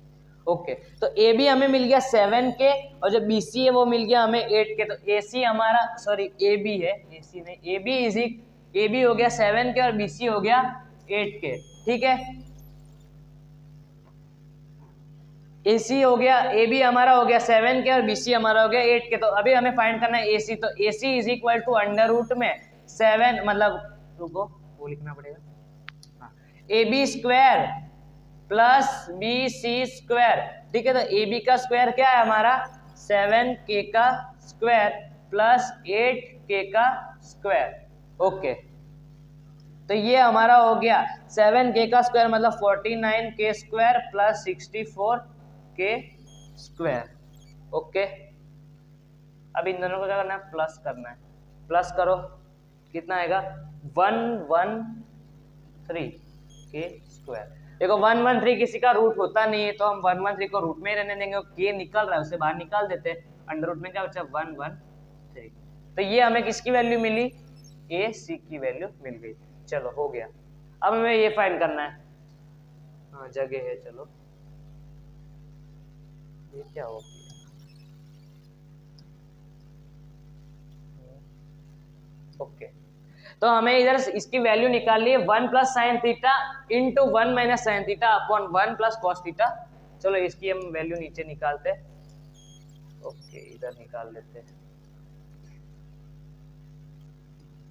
ओके, तो ए बी हमें मिल गया 7K और जो बी सी है वो मिल गया हमें 8K। तो ए सी हमारा, सॉरी ए बी है, ए सी नहीं, ए बी ए बी हो गया 7K और बी सी हो गया 8K। ठीक है, ए सी हो गया, ए बी हमारा हो गया 7K और बी सी हमारा हो गया 8K। तो अभी हमें फाइंड करना है ए सी। तो A C is equal to under root में 7, मतलब रुको वो लिखना पड़ेगा, A B square plus B C square. ठीक है, तो ए बी का स्क्वायर क्या है हमारा? 7K का स्क्वायर प्लस 8K का स्क्वायर। ओके, तो ये हमारा हो गया 7K का स्क्वायर मतलब 49K square plus 64K square. Okay, अब इन दोनों को क्या करना है? प्लस करना है। प्लस करो, कितना आएगा? 113K square. देखो 113 किसी का रूट होता नहीं है, तो हम 113 को रूट में ही रहने देंगे। K निकल रहा है, उसे बाहर निकाल देते हैं। अंडर रूट में क्या बचा? 113। तो ये हमें किसकी वैल्यू मिली? ए सी की वैल्यू मिल गई। चलो हो गया। अब हमें ये फाइंड करना है, हाँ जगह है, चलो ये क्या हो गया? ओके, तो हमें इधर इसकी वैल्यू निकाल ली है 1 plus sine theta into 1 minus sine theta upon 1 plus cos theta. चलो इसकी हम वैल्यू नीचे निकालते हैं। ओके, इधर निकाल लेते हैं।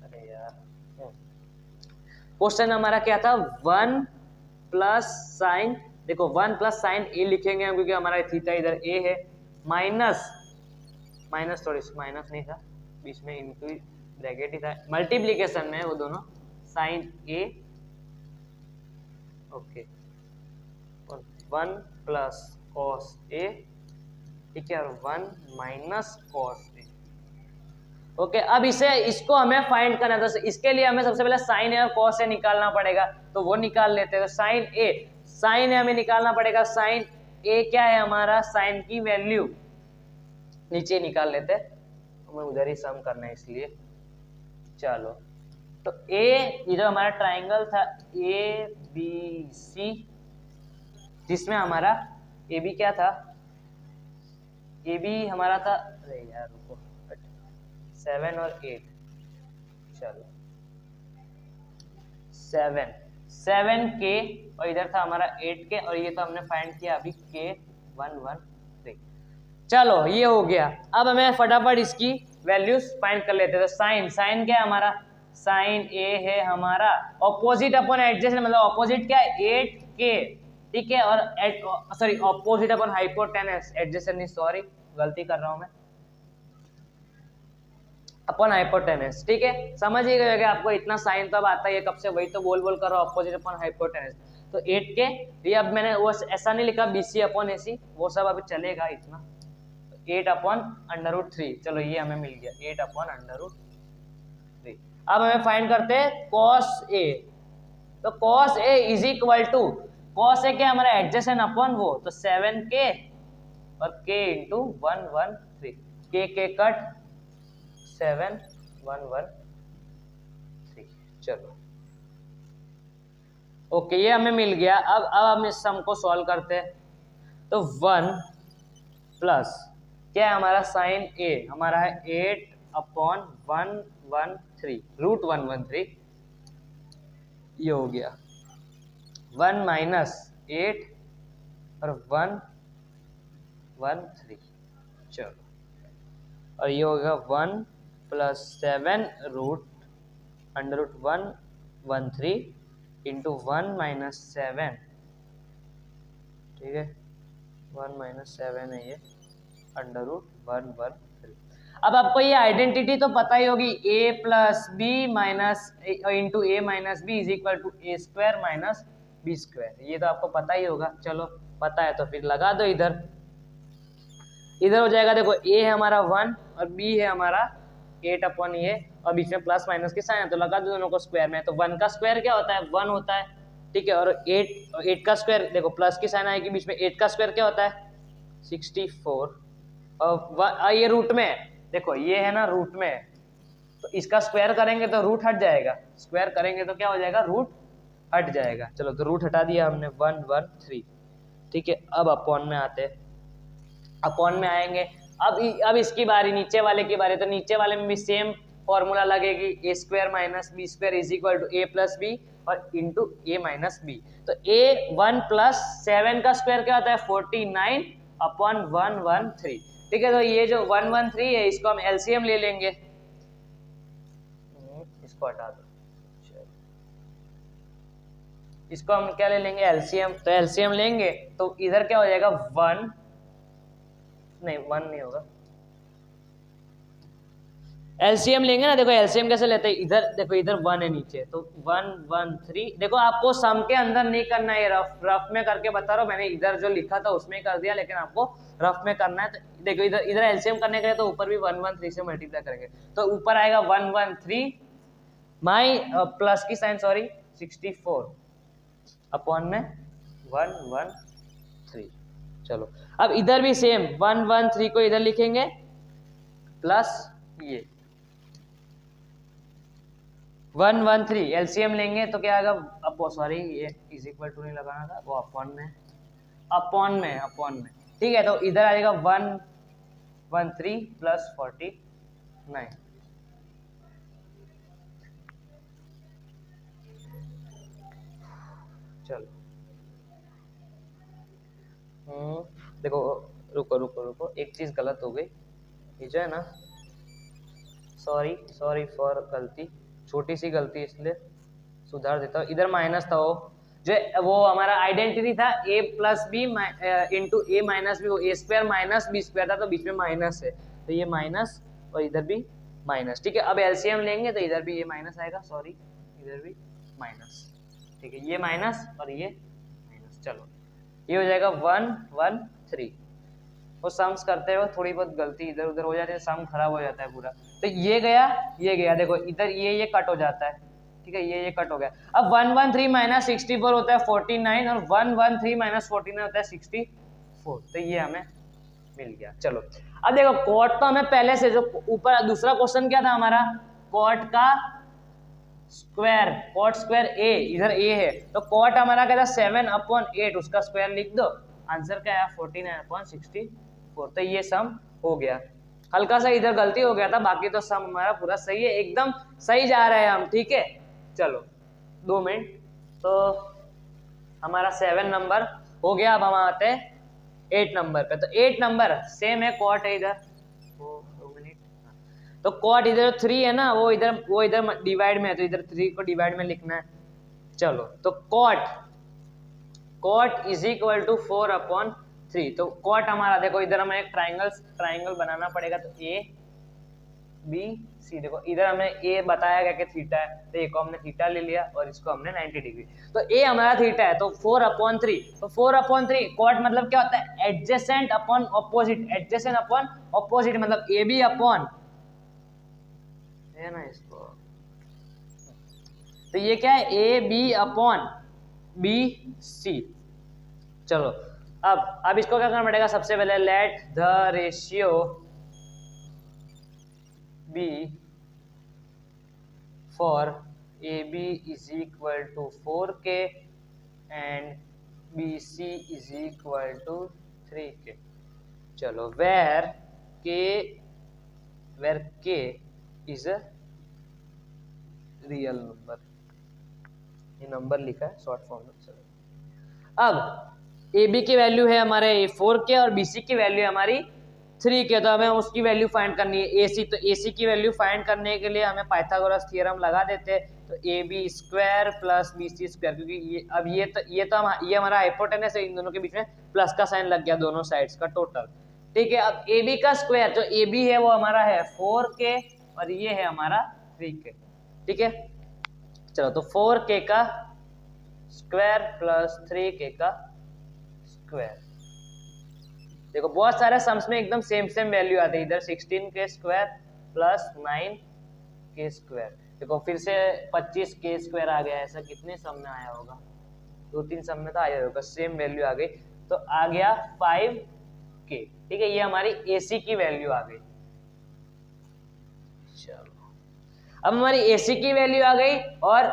अरे यार, क्वेश्चन हमारा क्या था? 1 प्लस साइन, देखो 1 प्लस साइन ए लिखेंगे हम क्योंकि हमारा थीटा इधर ए है, माइनस सॉरी माइनस नहीं था, बीच में इनटू ब्रैकेट ही था, मल्टीप्लीकेशन में वो दोनों, साइन ए। ओके, और 1 प्लस कॉस ए, ठीक है, और 1 माइनस कॉस ए। ओके, अब इसको हमें फाइंड करना है। तो इसके लिए हमें सबसे पहले साइन ए और कॉस ए निकालना पड़ेगा, तो वो निकाल लेते हैं। तो साइन ए हमें निकालना पड़ेगा। साइन ए क्या है हमारा? साइन की वैल्यू नीचे निकाल लेते हैं, हमें उधर ही सम करना है इसलिए। चलो, तो ए, इधर हमारा ट्राइंगल था ए बी सी, जिसमें हमारा ए बी क्या था? ए बी हमारा था, अरे यार रुको, 7 और 8। चलो 7K और इधर था हमारा 8K और ये तो हमने फाइंड किया अभी K 113। चलो ये हो गया। अब हमें फटाफट इसकी वैल्यूज फाइंड कर लेते हैं। तो साइन क्या है हमारा? साइन ए है हमारा ऑपोजिट अपॉन एडजेसेंट, मतलब ऑपोजिट क्या है? 8K। ठीक है, और sorry opposite upon hypotenuse, adjacent नहीं, सॉरी गलती कर रहा हूं मैं, अपॉन हाइपोटेनस। ठीक है, समझ ही गए आपको, इतना साइन तो अब आता ही है कब से, वही तो बोल कर रहा हूं, ऑपोजिट अपॉन हाइपोटेनस। तो 8K, ये अब मैंने वो ऐसा नहीं लिखा BC अपॉन AC, वो सब अभी चलेगा इतना। 8 अपॉन अंडर रूट 3, चलो ये हमें मिल गया 8 अपॉन अंडर रूट 3। अब हमें फाइंड करते हैं कॉस ए। तो cos A is equal to, cos A क्या हमारा? एडजेसेंट अपॉन वो, तो 7K और K इंटू 113, K कट 7 113। चलो ओके, ये हमें मिल गया। अब हम इस सम को सॉल्व करते हैं। तो 1 प्लस क्या है हमारा? साइन ए हमारा है 8 अपॉन 113 रूट 113, ये हो गया 1 माइनस 8 और 113। चलो, और ये हो गया 1 plus 7 root under root 113 into 1 minus 7। ठीक है, 1 माइनस 7 है ये, अंडर रूट 113। अब आपको ये आइडेंटिटी तो पता ही होगी, a plus B minus into A minus B is equal to A square minus B square, ये तो आपको पता ही होगा। चलो पता है तो फिर लगा दो इधर, इधर हो जाएगा। देखो a है हमारा 1 और b है हमारा 8 अपॉन ये, और बीच में प्लस माइनस के साइन है, तो लगा दो दोनों को स्क्वायर में। तो 1 का स्क्वायर क्या होता है? 1 होता है। ठीक है, और 8 का स्क्वायर, देखो प्लस की साइन आएगी बीच में, 8 का स्क्वायर क्या होता है? 64। और ये रूट में, देखो ये है ना रूट में, तो इसका स्क्वायर करेंगे तो रूट हट जाएगा, स्क्वायर करेंगे तो क्या हो जाएगा? रूट हट जाएगा। चलो तो रूट हटा दिया हमने 1 1 3, ठीक है। अब अपॉन में आते हैं, अपॉन में आएंगे। अब इसकी बारी, नीचे वाले की बारी। तो नीचे वाले में भी सेम फॉर्मूला लगेगी, A square minus B square is equal to A plus B और इंटू ए माइनस बी। तो ए 1 प्लस 7 का स्क्वायर क्या होता है 49 अपॉन 113, ठीक है। तो ये जो 113 है इसको हम एलसीएम ले लेंगे, इसको हटा दो, इसको हम क्या ले लेंगे एलसीएम। तो एलसीएम लेंगे तो इधर क्या हो जाएगा 1 नहीं होगा, एलसीएम लेंगे ना। देखो एलसीएम कैसे लेते हैं, इधर देखो इधर 1 है नीचे, तो 1 1 3। देखो आपको सम के अंदर नहीं करना है, रफ में करके बता रहा हूँ। मैंने इधर जो लिखा था उसमें कर दिया, लेकिन आपको रफ में करना है। तो देखो इधर एलसीएम करने के लिए तो ऊपर भी 113 से मल्टीप्लाई करेंगे, तो ऊपर आएगा 113 माई प्लस की साइन सॉरी 64 अपॉन में 113। चलो अब इधर भी सेम 113 को इधर लिखेंगे प्लस ये 113 एलसीएम लेंगे तो क्या आएगा, अब सॉरी ये इज इक्वल टू नहीं लगाना था, वो अपॉन में, ठीक है। तो इधर आ जाएगा 113 प्लस 49। चलो देखो रुको, एक चीज गलत हो गई, ये जो है ना, सॉरी फॉर गलती, छोटी सी गलती, इसलिए सुधार देता हूँ। इधर माइनस था, वो हमारा आइडेंटिटी था a plus B into A minus B, वो A square minus B square था, तो बीच में माइनस है, तो ये माइनस और इधर भी माइनस, ठीक है। अब एलसीएम लेंगे तो इधर भी ये माइनस आएगा, सॉरी इधर भी माइनस, ठीक है। ये माइनस और ये माइनस, चलो ये हो जाएगा 113। वो सम्स करते हुए थोड़ी बहुत गलती इधर उधर हो जाती है, सम खराब हो जाता है पूरा। तो ये गया, देखो इधर ये कट हो जाता है, ठीक है। ये कट हो गया। अब 113 माइनस 64 होता है 49 और 113 माइनस 49 होता है 64, तो ये हमें मिल गया। चलो अब देखो कॉट तो हमें पहले से, जो ऊपर दूसरा क्वेश्चन क्या था हमारा, कॉट का स्क्वायर, कॉट स्क्वायर ए, इधर ए है, तो कॉट हमारा क्या था 7/8, उसका स्क्वायर लिख दो, आंसर क्या आया 49/64। तो ये सम हो गया। हल्का सा इधर गलती हो गया था, बाकी तो सम हमारा पूरा सही है, एकदम सही जा रहे हैं हम, ठीक है। चलो 2 मिनट, तो हमारा 7 नंबर हो गया। अब हम आते हैं 8 नंबर पे। तो 8 नंबर सेम है, कॉट है इधर, 2 मिनट, तो कॉट इधर 3 है ना, वो इधर डिवाइड में है, तो इधर 3 को डिवाइड में लिखना है। चलो तो कॉट इज इक्वल टू 4/3। तो कॉट हमारा देखो, इधर हमें एक ट्राइंगल बनाना पड़ेगा, तो ए बी सी, देखो इधर हमने ए बताया गया कि थीटा है, तो ए को हमने थीटा ले लिया और इसको हमने 90 डिग्री, तो ए हमारा थीटा है, तो 4/3। तो 4/3 कॉट मतलब क्या होता है, adjacent upon opposite, adjacent upon opposite मतलब ए बी अपॉन है ना इसको, तो ये क्या है A B upon B C. चलो अब इसको क्या करना पड़ेगा, सबसे पहले let the ratio be for A B is equal to 4k and B C is equal to 3k। चलो where K is a real number, ये नंबर लिखा है शॉर्ट फॉर्म में। चलो अब ए बी की वैल्यू है हमारे 4k और बी सी की वैल्यू है हमारी 3k, तो हमें उसकी वैल्यू फाइंड करनी है ए सी। तो ए सी की वैल्यू फाइंड करने के लिए हमें पाइथागोरस थ्योरम लगा देते हैं, तो A B square plus B C square, क्योंकि ये हमारा हाइपोटेनस है, इन दोनों के बीच में प्लस का साइन लग गया दोनों साइड्स का टोटल, ठीक है। अब ए बी का स्क्वायर, जो ए बी है वो हमारा है 4k और ये है हमारा 3k, ठीक है। चलो तो 4k का स्क्वायर प्लस 3k का स्क्वायर, देखो बहुत सारे सम्स में एकदम सेम वैल्यू आती है, इधर 16k square plus 9k square, देखो फिर से 25k स्क्वायर आ गया, ऐसा कितने सम में आया होगा, 2-3 सम में तो आया होगा, सेम वैल्यू आ गई, तो आ गया 5k, ठीक है। ये हमारी AC की वैल्यू आ गई। चलो अब हमारी AC की वैल्यू आ गई और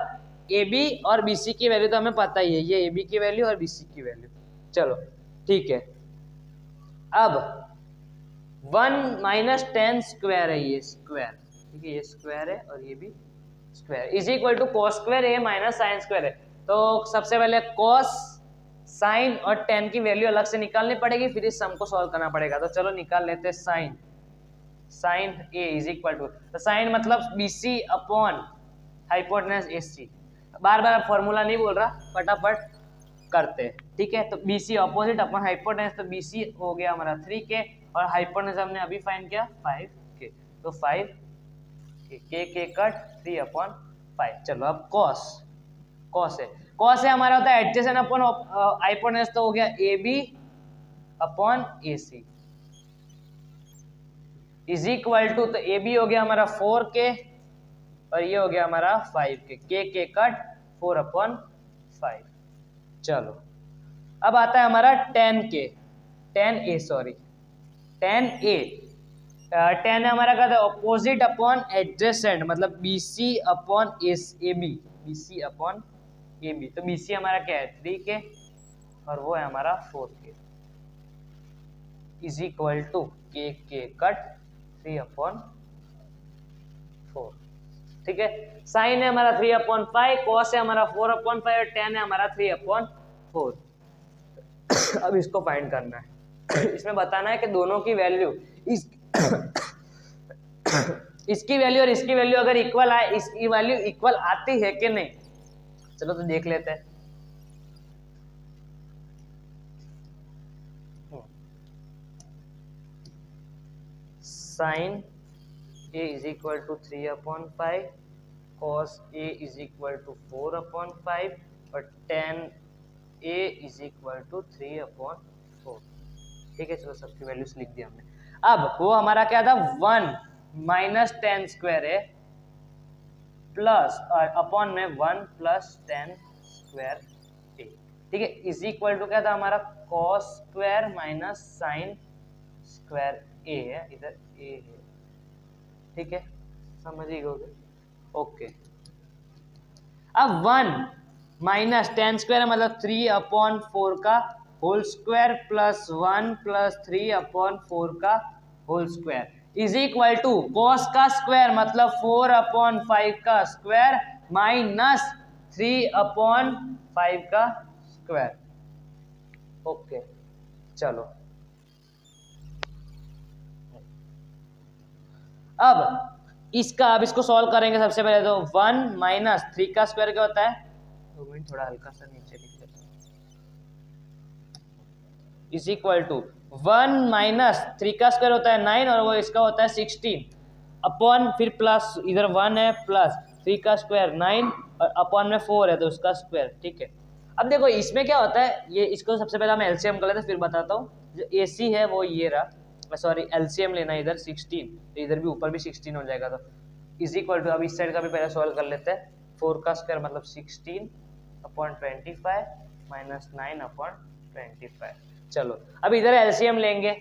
ए बी और बी सी की वैल्यू तो हमें पता ही है, ये ए बी की वैल्यू और बी सी की वैल्यू। चलो ठीक है, अब 1 माइनस 10 स्क्वायर है, ये स्क्वायर, ठीक है, ये स्क्वायर है और ये भी square, is equal to cos square A minus sine square है। तो सबसे पहले कॉस, साइन और tan की वैल्यू अलग से निकालनी पड़ेगी, फिर इस सम को सॉल्व करना पड़ेगा। तो चलो निकाल लेते हैं sine, sine A is equal to, तो साइन मतलब BC अपॉन हाइपोटेनस AC। बार बार फॉर्मूला नहीं बोल रहा, फटाफट करते हैं, ठीक है। तो BC ऑपोजिट अपॉन हाइपोटेनस, तो BC हो गया हमारा 3K और हाइपोटेनस हमने अभी फाइंड किया 5K, तो 5K के कट 3/5। चलो अब कॉस, कॉस है, कॉस है हमारा होता है एडजेसेंट अपॉन हाइपोटेनस, तो हो गया AB upon AC is equal to, तो AB हो गया हमारा 4K और ये हो गया हमारा 5K, के कट 4/5। चलो अब आता है हमारा tan A, sorry tan A, tan हमारा क्या था, ऑपोजिट अपॉन एडजेसेंट, मतलब BC upon AB, BC upon AB, तो BC हमारा क्या है 3K और वो है हमारा 4K इज इक्वल टू के कट 3/4, ठीक है। साइन है हमारा 3/5, कॉस है हमारा 4/5 और tan है हमारा 3/4। अब इसको फाइंड करना है, इसमें बताना है कि दोनों की वैल्यू इसकी वैल्यू और इसकी वैल्यू अगर इक्वल आए, इसकी वैल्यू इक्वल आती है कि नहीं। चलो तो देख लेते हैं। Sine A is equal to 3/5, cos A is equal to 4/5 और tan A is equal to 3/4, ठीक है। चलो सबकी वैल्यूज लिख दिया हमने। अब वो हमारा क्या था 1 माइनस 10 स्क्वायर है प्लस अपॉन में 1 प्लस 10 स्क्वायर A, ठीक है, इज इक्वल टू क्या था हमारा cos square minus sine square A है, इधर A है, ठीक है, समझ ही गए, ओके। अब 1 माइनस 10 स्क्वायर मतलब 3/4 का होल स्क्वायर प्लस 1 प्लस 3/4 का whole square is equal to cos का स्क्वायर मतलब 4/5 का स्क्वायर माइनस 3/5 का स्क्वायर, ओके। चलो अब इसको सॉल्व करेंगे। सबसे पहले तो 1 माइनस 3 का स्क्वायर क्या होता है, 2 मिनट थोड़ा हल्का सा नीचे लिख लेता हूं, इज इक्वल टू 1 माइनस 3 का स्क्वायर होता है 9 और वो इसका होता है 16 अपॉन, फिर प्लस इधर 1 है प्लस 3 का स्क्वायर 9 और अपॉन में 4 है तो उसका स्क्वायर, ठीक है। अब देखो इसमें क्या होता है, ये इसको सबसे पहले हम एलसीएम कर लेते हैं फिर बताता हूँ। जो AC है वो ये रहा, सॉरी एलसीएम लेना इधर 16, तो इधर भी ऊपर भी 16 हो जाएगा, तो इज इक्वल टू, अब इस साइड का भी पहले सॉल्व कर लेते हैं। 4 का स्क्वायर मतलब 16/25 माइनस 9/25। चलो अब इधर एलसीएम लेंगे,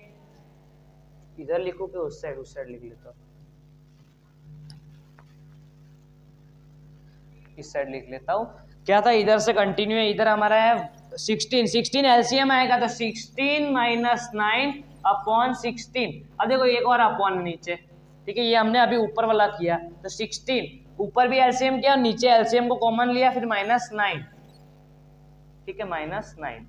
इधर लिखो कि उस साइड लिख लेता हूँ, इस साइड लिख लेता हूँ। क्या था, इधर से कंटिन्यू है, इधर हमारा है 16 एलसीएम आएगा तो 16 माइनस 9/16। अब देखो एक और अपॉन नीचे, ठीक है, ये हमने अभी ऊपर वाला किया, तो 16 ऊपर भी एलसीएम किया और नीचे एलसीएम को कॉमन लिया, फिर -9, ठीक है, -9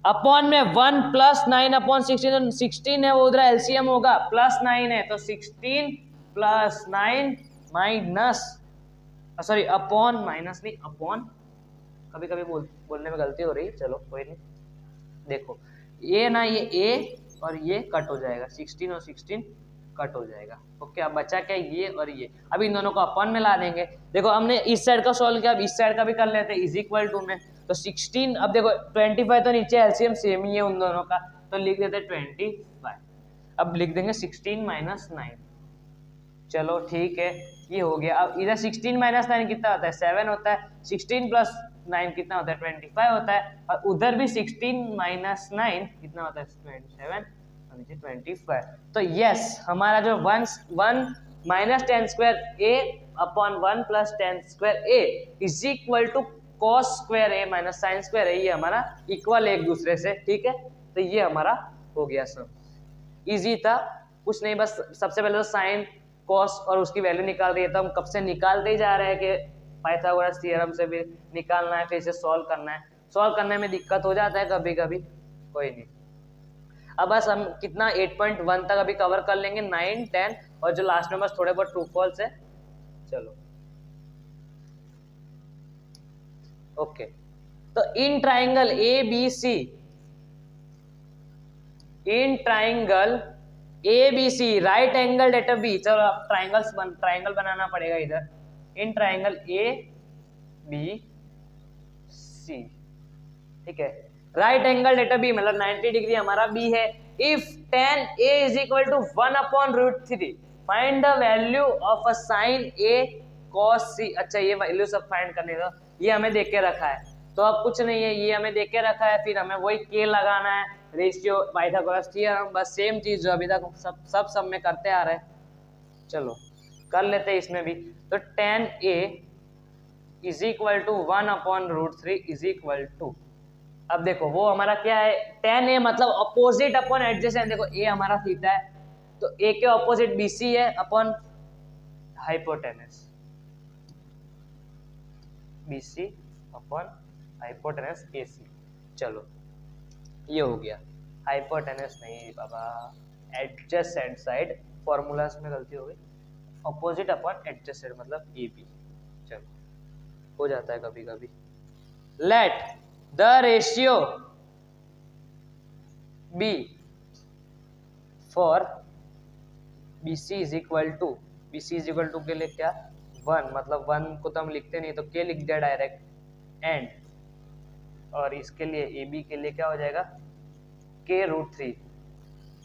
अपॉन में 1 प्लस 9/16, 16 है वो उधर एलसीएम होगा, +9 है तो 16 plus 9 minus, sorry upon, minus नहीं अपॉन, कभी कभी बोलने में गलती हो रही, चलो कोई नहीं। देखो ये ना, ये ए और ये कट हो जाएगा, 16 और 16 कट हो जाएगा, ओके। अब बचा क्या, ये और ये, अब इन दोनों को अपॉन में ला देंगे। देखो हमने इस साइड का सॉल्व किया, अब इस साइड का भी कर लेते हैं, इज इक्वल टू में, तो 16, अब देखो 25 तो नीचे एलसीएम सेम ही है उन दोनों का, तो लिख देते 25। अब लिख देंगे 16 माइनस 9, चलो ठीक है, ये हो गया। अब इधर 16 माइनस 9 कितना होता है, 7 होता है, 16 प्लस 9 कितना होता है, 25 होता है, और उधर भी 16 माइनस 9 कितना होता है, 27 और नीचे 25। तो यस, हमारा जो 1 minus tan square A upon 1 plus tan square A is equal to cos square A minus sine square A, ये हमारा इक्वल है एक दूसरे से, ठीक है। तो ये हमारा हो गया सम, इजी था, कुछ नहीं, बस सबसे पहले तो साइन कॉस और उसकी वैल्यू निकाल रही है, तो हम कब से निकालते ही जा रहे हैं कि पाइथागोरस थ्योरम से भी निकालना है, फिर इसे सॉल्व करना है। सॉल्व करने में दिक्कत हो जाता है कभी कभी, कोई नहीं। अब बस हम कितना 8.1 तक अभी कवर कर लेंगे, 9, 10 और जो लास्ट में बस थोड़े बहुत ट्रू फॉल्स है। चलो ओके, तो in triangle A B C, in triangle A B C right angle at B, चलो अब ट्राइंगल बनाना पड़ेगा इधर, इन ट्राइंगल ए बी सी, ठीक है, राइट एंगल एट बी मतलब 90 डिग्री हमारा बी है। If tan a is equal to 1 upon √3 find the value of a sine a cos c। अच्छा ये वैल्यू सब फाइंड करने दो, ये हमें देख के रखा है, तो अब कुछ नहीं है, ये हमें देख के रखा है, फिर हमें वही k लगाना है, रेशियो पाइथागोरस थ्योरम, बस सेम चीज जो अभी तक सब में करते आ रहे हैं। चलो कर लेते हैं इसमें भी। तो tan a is equal to 1 upon √3 is equal to, अब देखो वो हमारा क्या है, tan a मतलब अपोजिट अपॉन एडजेसेंट, देखो a हमारा थीटा है, तो a के अपोजिट BC है upon hypotenuse, BC upon hypotenuse AC। चलो ये हो गया, हाइपोटेनस नहीं बाबा, एडजेसेंट साइड, फॉर्मूलास में गलती हो गई, अपोजिट अपॉन एडजेसेंट मतलब AB। चलो हो जाता है कभी कभी। Let the ratio be for BC is equal to, BC is equal to के लिए क्या 1, मतलब 1 को तो हम लिखते नहीं तो के लिख दिया डायरेक्ट, एंड और इसके लिए AB के लिए क्या हो जाएगा k√3,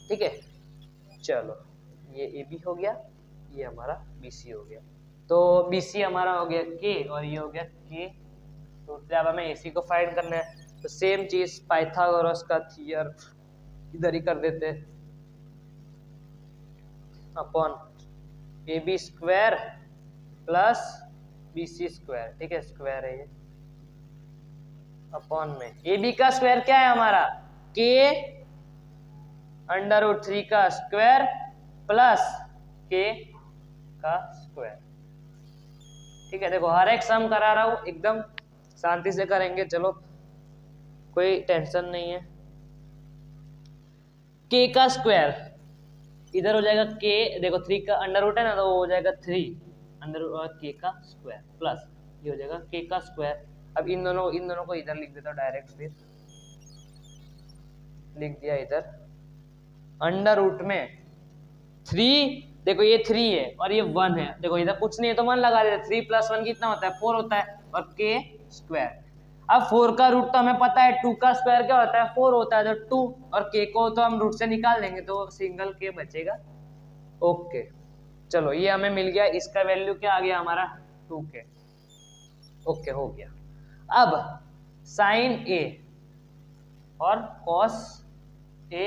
ठीक है। चलो ये AB हो गया, ये हमारा BC हो गया, तो BC हमारा हो गया k और ये हो गया k, तो अब हमें AC को फाइंड करना है, तो सेम चीज पाइथागोरस का थ्योरम इधर ही कर देते हैं, upon AB square plus BC square, ठीक है, स्क्वायर है ये, अपॉन में AB का स्क्वायर क्या है हमारा k √3 का स्क्वायर प्लस k का स्क्वायर, ठीक है। देखो हर एक सम करा रहा हूं, एकदम शांति से करेंगे, चलो कोई टेंशन नहीं है। k का स्क्वायर इधर हो जाएगा k, देखो 3 का अंडर है ना, तो वो हो जाएगा 3 अंडर k का स्क्वायर प्लस ये हो जाएगा k का स्क्वायर। अब इन दोनों को इधर लिख देता हूँ डायरेक्ट, फिर लिख दिया इधर अंडर रूट में 3, देखो ये 3 है और ये 1 है, देखो इधर कुछ नहीं है तो 1 लगा देते, 3 + 1 कितना होता है 4 होता है, और k स्क्वायर। अब 4 का रूट तो हमें पता है, 2 का स्क्वायर क्या होता है 4 होता है, तो 2 और k को तो हम रूट से निकाल देंगे तो सिंगल k बचेगा। ओके चलो ये हमें मिल गया, इसका वैल्यू क्या आ गया हमारा 2k। ओके हो गया। अब साइन a और कॉस a,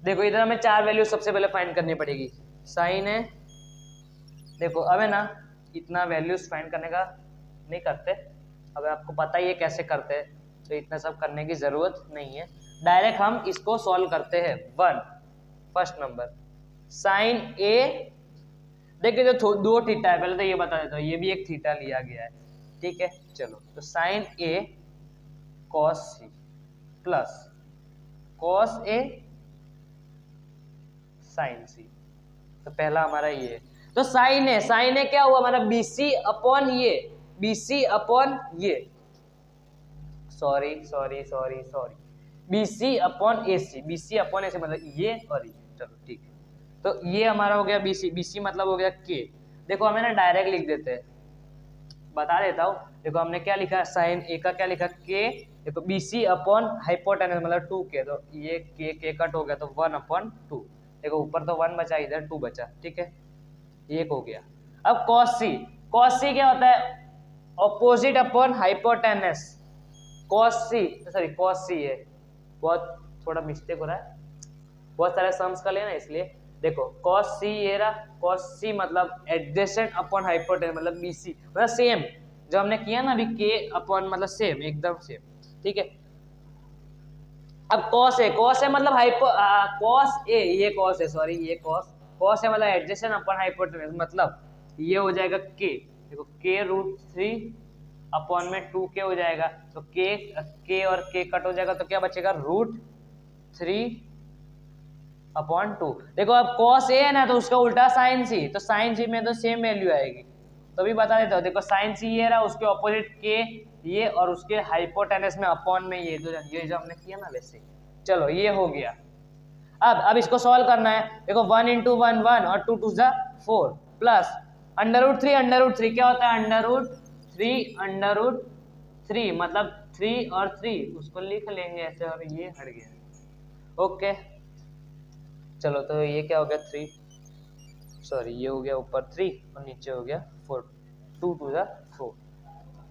देखो इधर हमें 4 वैल्यू सबसे पहले फाइंड करनी पड़ेगी। साइन है, देखो अब है ना इतना वैल्यूज फाइंड करने का नहीं करते, अब आपको पता ही है कैसे करते हैं, तो इतना सब करने की जरूरत नहीं है, डायरेक्ट हम इसको सॉल्व करते हैं। 1 फर्स्ट नंबर साइन a, देखिए जो 2 थीटा है, पहले तो ये बता देता हूँ, ये भी एक थीटा लिया गया है, ठीक है। चलो तो sine a cos c plus cos a sine c, तो पहला हमारा ये है। तो साइन है क्या हुआ हमारा BC अपॉन ये, BC अपॉन ये, sorry BC upon AC, BC upon AC मतलब ये और ये, चलो ठीक है। तो ये हमारा हो गया BC मतलब हो गया K। देखो हमें ना डायरेक्ट लिख देते हैं, बता देता हूँ, देखो हमने क्या लिखा साइन A का क्या लिखा K, देखो BC अपॉन हाइपोटेनस मतलब 2K, तो ये K कट हो गया तो 1/2, देखो ऊपर तो 1 बचा, इधर 2 बचा, ठीक है, ये हो गया। अब cos c क्या होता है opposite upon hypotenuse, cos c है, बहुत थोड़ा मिस्टेक हो रहा है, बहुत सारे सम्स का लेना इसलिए देखो cos c ये रहा, cos c मतलब एडजेसेंट अपॉन हाइपोटेनस मतलब BC मतलब सेम जो हमने किया ना अभी k अपॉन मतलब सेम एकदम सेम, ठीक है। अब cos है मतलब cos a ये cos है, सॉरी ये cos है मतलब एडजेसेंट अपॉन हाइपोटेनस मतलब ये हो जाएगा k, देखो k रूट 3 अपॉन में 2k हो जाएगा, तो k और k कट हो जाएगा तो क्या बचेगा रूट 3 अपॉन 2। देखो अब cos a है ना तो उसका उल्टा sin c, तो sin c में तो सेम वैल्यू आएगी, तो भी बता देता हूँ। देखो sin c ये रहा, उसके ऑपोजिट k ये और उसके हाइपोटेनस में अपॉन में ये जो हमने किया ना वैसे। चलो ये हो गया। अब इसको सॉल्व करना है। देखो 1 इंटू 1 1 और 2 2 जा 4 प्लस अंडर रूट 3 क्या होता है अंडर रूट 3 मतलब 3 और 3 उसको लिख लेंगे ऐसे और ये हट गया। ओके चलो तो ये क्या हो गया 3, सॉरी ये हो गया ऊपर 3 और नीचे हो गया 4, 2 2 जा 4।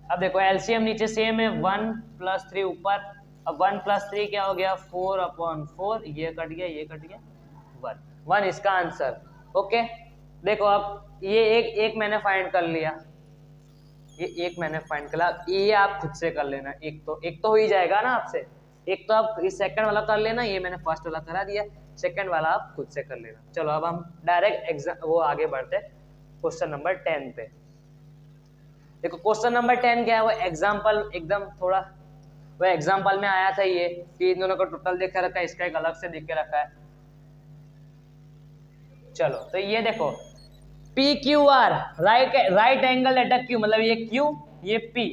अब देखो एलसीएम नीचे सेम है, 1 प्लस 3 ऊपर, अब 1 प्लस 3 क्या हो गया 4 अपॉन 4, ये कट गया 1 इसका आंसर। ओके देखो अब ये एक मैंने फाइंड कर लिया, ये एक मैंने फाइंड कर लिया, ये आप खुद से कर लेना, एक तो हो ही जाएगा ना आपसे, एक तो आप इस सेकंड वाला कर लेना, ये मैंने फर्स्ट वाला करा दिया, सेकंड वाला आप खुद से कर लेना। चलो अब हम डायरेक्ट एग्जाम वो आगे बढ़ते क्वेश्चन नंबर 10 पे। देखो क्वेश्चन नंबर 10 क्या है, वो एग्जाम्पल एकदम थोड़ा वो एग्जाम्पल में आया था ये कि इन दोनों को टोटल देख के रखा है, इसका एक अलग से देख के रखा है। चलो तो ये देखो P Q R right angle at a Q मतलब ये क्यू ये पी,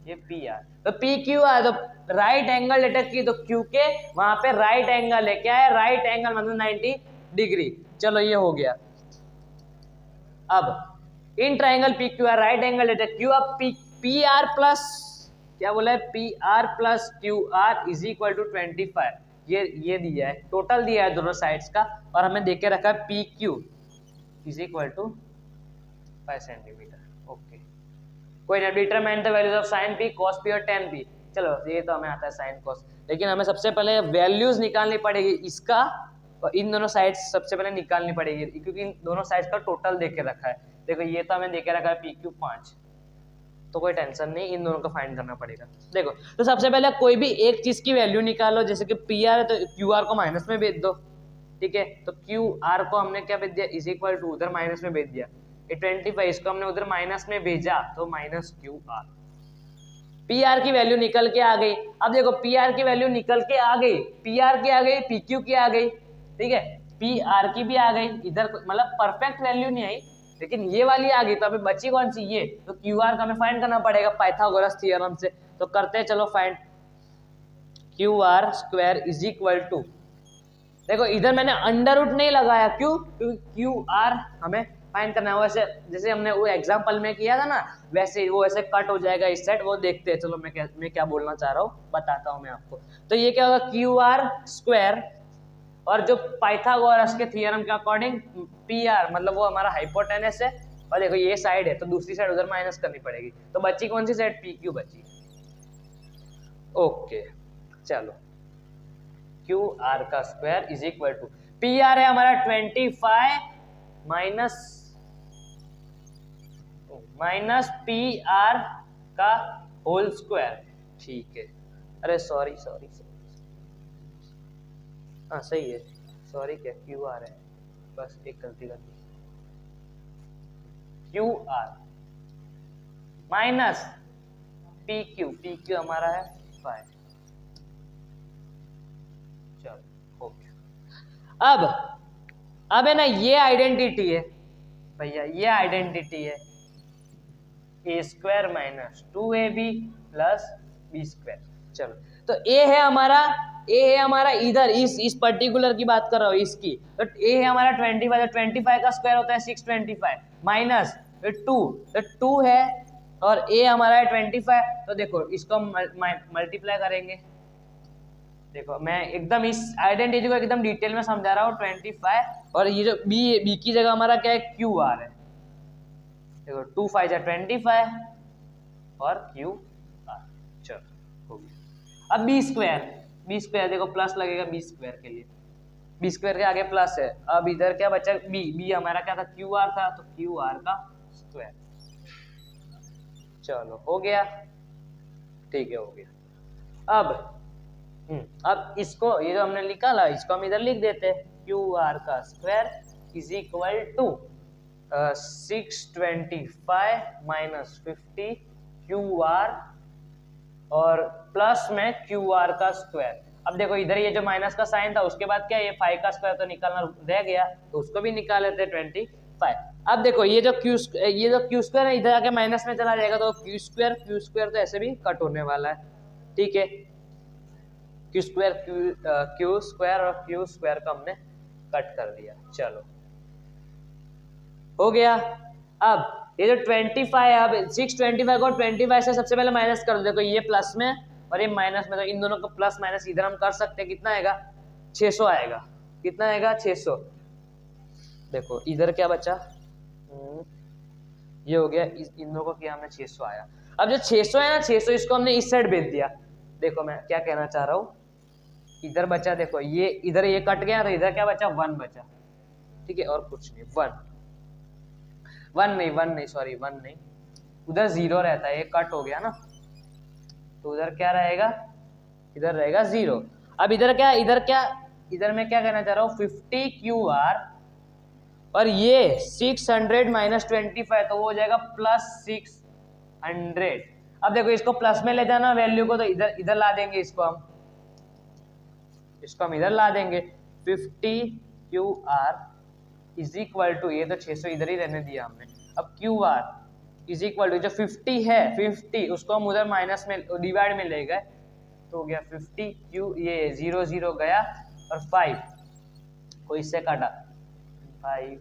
ये पी आर, तो पी क्यू आर तो right angle at a Q, तो क्यू के वहां पे राइट एंगल है, क्या है राइट एंगल मतलब 90 डिग्री। चलो ये हो गया। अब in triangle P Q R right angle at a Q, अब पी आर प्लस क्या बोला है P R plus Q R is equal to 25, ये दिया है, टोटल दिया है दोनों साइड्स का, और हमें देके रखा है P Q is equal to 5 centimetre. Okay कोई ना, determine the values of sine P cos P और टेन पी। चलो ये तो हमें आता है साइन कॉस, लेकिन हमें सबसे पहले वैल्यूज निकालनी पड़ेगी इसका और इन दोनों साइड्स सबसे पहले निकालनी पड़ेगी, क्योंकि इन दोनों साइड्स का टोटल देके रखा है। देखो ये तो हमें देके रखा है पी क्यू 5, तो कोई टेंशन नहीं, इन दोनों को फाइंड करना पड़ेगा। देखो तो सबसे पहले कोई भी एक चीज की वैल्यू निकालो, जैसे कि पी आर है तो क्यू आर को माइनस में भेज दो, ठीक है, तो क्यू आर को हमने क्या भेज दिया इज इक्वल टू उधर माइनस में भेज दिया, ये 25 इसको हमने उधर माइनस में भेजा तो minus Q are, P R की वैल्यू निकल के आ गई। अब देखो पी आर की वैल्यू निकल के आ गई, पी आर की आ गई पी क्यू की आ गई, ठीक है, पी आर की भी आ गई, इधर मतलब परफेक्ट वैल्यू नहीं आई लेकिन ये वाली आ गई, तो अभी बची कौन सी ये, तो क्यू आर का हमें फाइंड करना पड़ेगा पाइथागोरस थ्योरम से, तो करते हैं चलो find Q R square is equal to, देखो इधर मैंने अंडर रूट नहीं लगाया, क्यों क्योंकि क्यू आर हमें फाइंड करना है, वैसे जैसे हमने वो एग्जांपल में किया था ना वैसे वो ऐसे कट हो जाएगा इस साइड, वो देखते हैं। चलो मैं क्या बोलना चाह रहा हूँ बताता हूँ मैं आपको। तो ये क्या होगा क्यू आर स्क्वायर, और जो पाइथागोरस के थ्योरम के अकॉर्डिंग पी आर मतलब वो हमारा हाइपोटेनस है, और देखो ये साइड है तो दूसरी साइड उधर माइनस करनी पड़ेगी, तो बची कौन सी साइड पी क्यू बची। ओके चलो क्यू आर का square is equal to P R है हमारा 25 माइनस पी आर का होल स्क्वायर, ठीक है, अरे सॉरी हाँ सही है, सॉरी क्या क्यू आर है, बस एक गलती कर दी, Q R minus P Q हमारा है 5। चलो ओके अब है ना ये आइडेंटिटी है भैया, ये आइडेंटिटी है A square minus 2ab plus B square. चलो तो ए है हमारा इधर इस पर्टिकुलर की बात कर रहा हूँ इसकी, तो ए है हमारा 25, 25 का स्क्वायर होता है 625 माइनस 2, तो 2 है और ए हमारा है 25, तो देखो इसको मल्टीप्लाई करेंगे। देखो मैं एकदम इस आइडेंटिटी को एकदम डिटेल में समझा रहा हूँ, 25 और ये जो बी की जगह हमारा क्या है क्यू आर है, देखो 2 5 है 25 और क्यू आर। चलो हो गया। अब बी स्क्वायर देखो प्लस लगेगा बी स्क्वायर के लिए, बी स्क्वायर के आगे प्लस है। अब इधर क्या बचा, बी, बी हमारा क्या था, क्यू आर था, तो क्यू आर का स्क्वायर। चलो हो गया, ठीक है हो गया। अब इसको, ये जो हमने निकाला इसको हम इधर लिख देते हैं, क्यू आर का square is equal to 625 minus 50 Q R और प्लस में क्यू आर का स्क्वायर। अब देखो इधर ये जो माइनस का साइन था उसके बाद क्या, ये 5 का स्क्वायर तो निकालना रह गया, तो उसको भी निकाल लेते हैं 25। अब देखो ये जो क्यू स्क्वायर है इधर आके माइनस में चला जाएगा, तो क्यू स्क्वायर तो ऐसे भी कट होने वाला है, ठीक है। क्यू स्क्वायर और क्यू स्क्वायर को हमने कट कर दिया। चलो हो गया। अब ये जो 25, अब 625 को 25 से सबसे पहले माइनस कर दो। देखो ये प्लस में और ये माइनस में, तो इन दोनों को प्लस माइनस इधर हम कर सकते हैं। कितना आएगा, 600 आएगा। कितना आएगा, 600। देखो इधर क्या बचा, ये हो गया, इन दोनों को किया हमने 600 आया। अब जो 600 है ना, 600 इसको हमने इस साइड भेज दिया। देखो मैं क्या कहना चाह रहा हूँ, इधर बचा, देखो ये इधर ये कट गया, तो इधर क्या बचा, 1 बचा, ठीक है, और कुछ नहीं। 1 नहीं, सॉरी 1 नहीं, उधर 0 रहता है, ये कट हो गया ना, तो उधर क्या रहेगा, इधर रहेगा 0। अब इधर मैं क्या कहना चाह रहा हूँ, 50 क्यू आर और ये 600 माइनस 25, तो वो हो जाएगा प्लस 600। अब देखो इसको प्लस में ले जाना वैल्यू को, तो इधर ला देंगे, इसको हम इधर ला देंगे। 50 Q R is equal to, ये तो 600 इधर ही रहने दिया हमने। अब Q R is equal to, जो 50 है 50 उसको हम उधर माइनस में डिवाइड में ले गए, तो हो गया 50 क्यू, ये 0 0 गया और 5 को इससे काटा, 5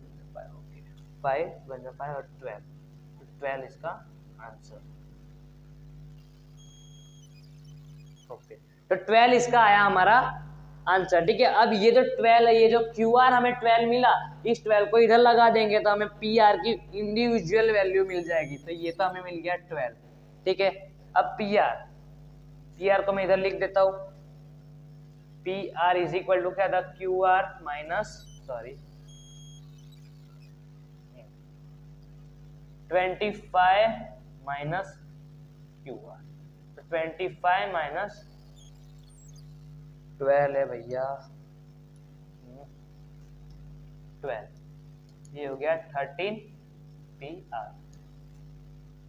और 12 इसका आंसर। ओके, तो 12 इसका आया हमारा आंसर, ठीक है। अब ये जो 12 है, ये जो क्यू आर हमें 12 मिला, इस 12 को इधर लगा देंगे तो हमें पी आर की इंडिविजुअल वैल्यू मिल जाएगी। तो ये तो हमें मिल गया 12, ठीक है। अब पी आर को मैं इधर लिख देता हूं, P R is equal to क्या था, Q R minus 25 minus Q R, तो 25 माइनस 12 है भैया, 12, ये हो गया 13 पी आर।